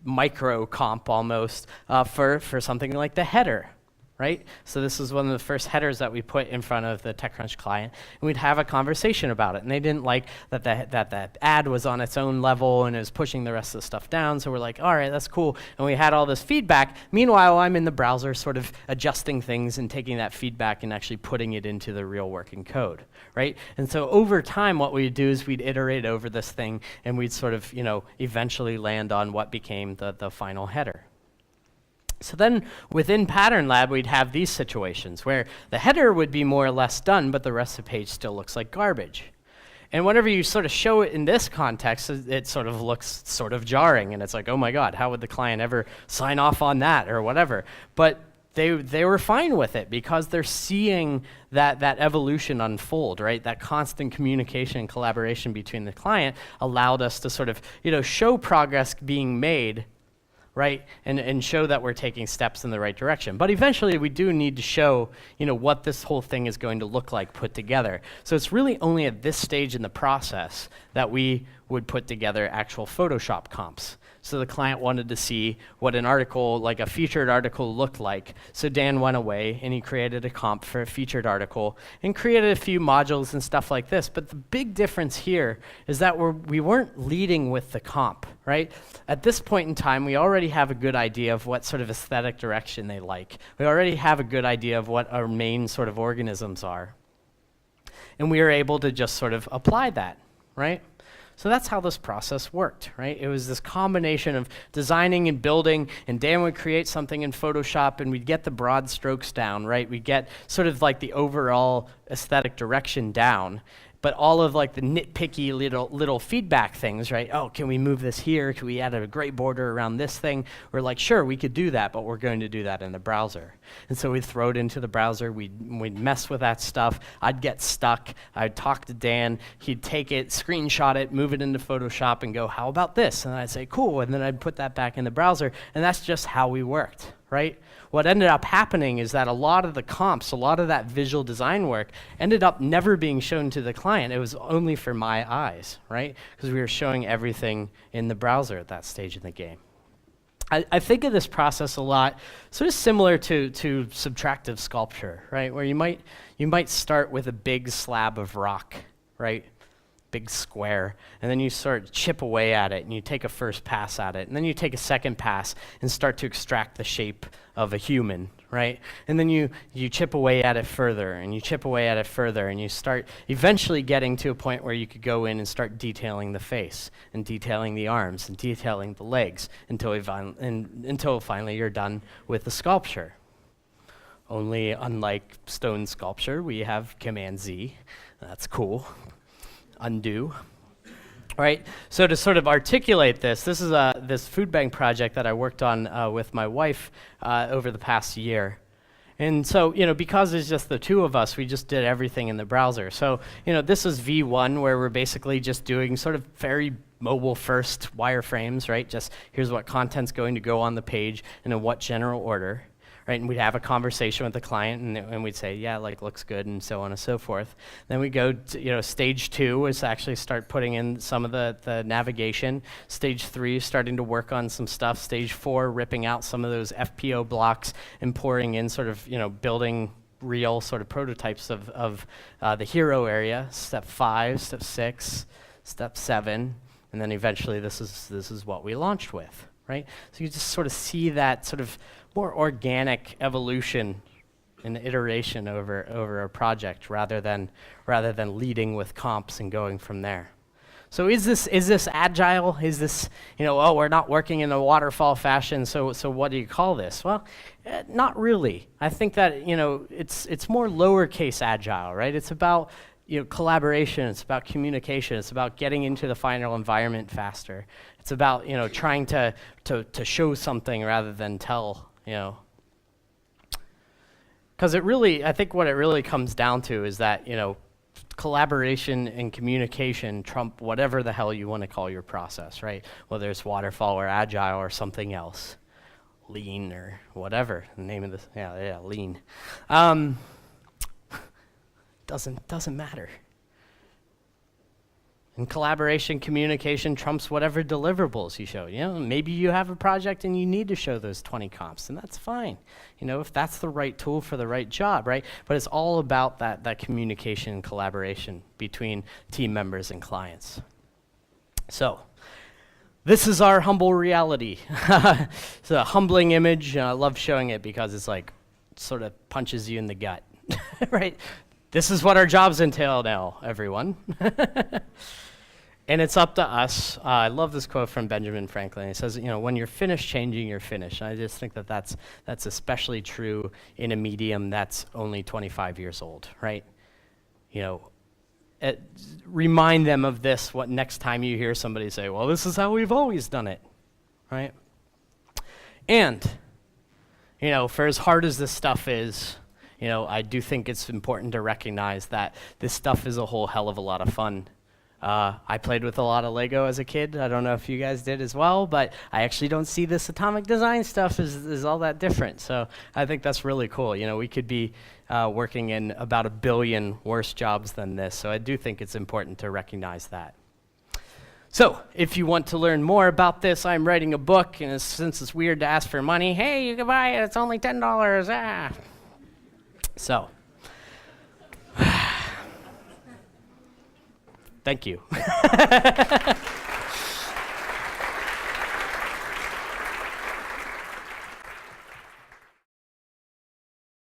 micro comp almost for something like the header. Right? So this is one of the first headers that we put in front of the TechCrunch client, and we'd have a conversation about it. And they didn't like that ad was on its own level and it was pushing the rest of the stuff down, so we're like, all right, that's cool. And we had all this feedback. Meanwhile, I'm in the browser sort of adjusting things and taking that feedback and actually putting it into the real working code, right? And so over time, what we'd do is we'd iterate over this thing, and we'd sort of, eventually land on what became the final header. So then within Pattern Lab, we'd have these situations where the header would be more or less done, but the rest of the page still looks like garbage. And whenever you sort of show it in this context, it sort of looks sort of jarring, and it's like, oh my God, how would the client ever sign off on that or whatever? But they were fine with it because they're seeing that evolution unfold, right? That constant communication and collaboration between the client allowed us to sort of, show progress being made, right, and show that we're taking steps in the right direction. But eventually we do need to show, what this whole thing is going to look like put together. So it's really only at this stage in the process that we would put together actual Photoshop comps. So the client wanted to see what an article, like a featured article, looked like. So Dan went away and he created a comp for a featured article and created a few modules and stuff like this. But the big difference here is that we weren't leading with the comp, right? At this point in time, we already have a good idea of what sort of aesthetic direction they like. We already have a good idea of what our main sort of organisms are. And we are able to just sort of apply that, right? So that's how this process worked, right? It was this combination of designing and building, and Dan would create something in Photoshop, and we'd get the broad strokes down, right? We'd get sort of like the overall aesthetic direction down, but all of like the nitpicky little feedback things, right? Oh, can we move this here? Can we add a gray border around this thing? We're like, sure, we could do that, but we're going to do that in the browser. And so we'd throw it into the browser. We'd mess with that stuff. I'd get stuck. I'd talk to Dan. He'd take it, screenshot it, move it into Photoshop, and go, how about this? And I'd say, cool. And then I'd put that back in the browser. And that's just how we worked, right? What ended up happening is that a lot of the comps, a lot of that visual design work ended up never being shown to the client. It was only for my eyes, right? Because we were showing everything in the browser at that stage in the game. I think of this process a lot, sort of similar to subtractive sculpture, right? Where you might start with a big slab of rock, right? big square, and then you sort of chip away at it, and you take a first pass at it, and then you take a second pass and start to extract the shape of a human, right? And then you chip away at it further, and you chip away at it further, and you start eventually getting to a point where you could go in and start detailing the face, and detailing the arms, and detailing the legs, until finally you're done with the sculpture. Only unlike stone sculpture, we have Command Z. That's cool. Undo. All right, so to sort of articulate this is this food bank project that I worked on with my wife over the past year. And so, because it's just the two of us, we just did everything in the browser. So, this is V1, where we're basically just doing sort of very mobile-first wireframes, right? Just here's what content's going to go on the page and in what general order. Right, and we'd have a conversation with the client, and we'd say, yeah, looks good, and so on and so forth. Then we go to, stage 2 is actually start putting in some of the navigation. Stage 3 starting to work on some stuff. Stage 4, ripping out some of those FPO blocks and pouring in sort of, building real sort of prototypes of the hero area. Step 5, step 6, step 7, and then eventually this is what we launched with, right? So you just sort of see that sort of more organic evolution and iteration over a project rather than leading with comps and going from there. So is this agile? Is this, we're not working in a waterfall fashion, so what do you call this? Well, not really. I think that, it's more lowercase agile, right? It's about collaboration, it's about communication, it's about getting into the final environment faster. It's about, trying to show something rather than tell. Because I think what it really comes down to is that, collaboration and communication trump whatever the hell you want to call your process, right? Whether it's waterfall or agile or something else, lean or whatever the name of this, lean. Doesn't matter. And collaboration, communication trumps whatever deliverables you show. Maybe you have a project and you need to show those 20 comps, and that's fine. If that's the right tool for the right job, right? But it's all about that communication and collaboration between team members and clients. So, this is our humble reality. It's a humbling image, and I love showing it because it's sort of punches you in the gut, right? This is what our jobs entail now, everyone. And it's up to us. I love this quote from Benjamin Franklin. He says, when you're finished changing, you're finished. And I just think that that's especially true in a medium that's only 25 years old, right? Remind them of this next time you hear somebody say, well, this is how we've always done it, right? And, for as hard as this stuff is, I do think it's important to recognize that this stuff is a whole hell of a lot of fun. I played with a lot of Lego as a kid. I don't know if you guys did as well, but I actually don't see this atomic design stuff as all that different. So I think that's really cool. We could be working in about 1 billion worse jobs than this. So I do think it's important to recognize that. So if you want to learn more about this, I'm writing a book, and since it's weird to ask for money, hey, you can buy it. It's only $10. So. Thank you.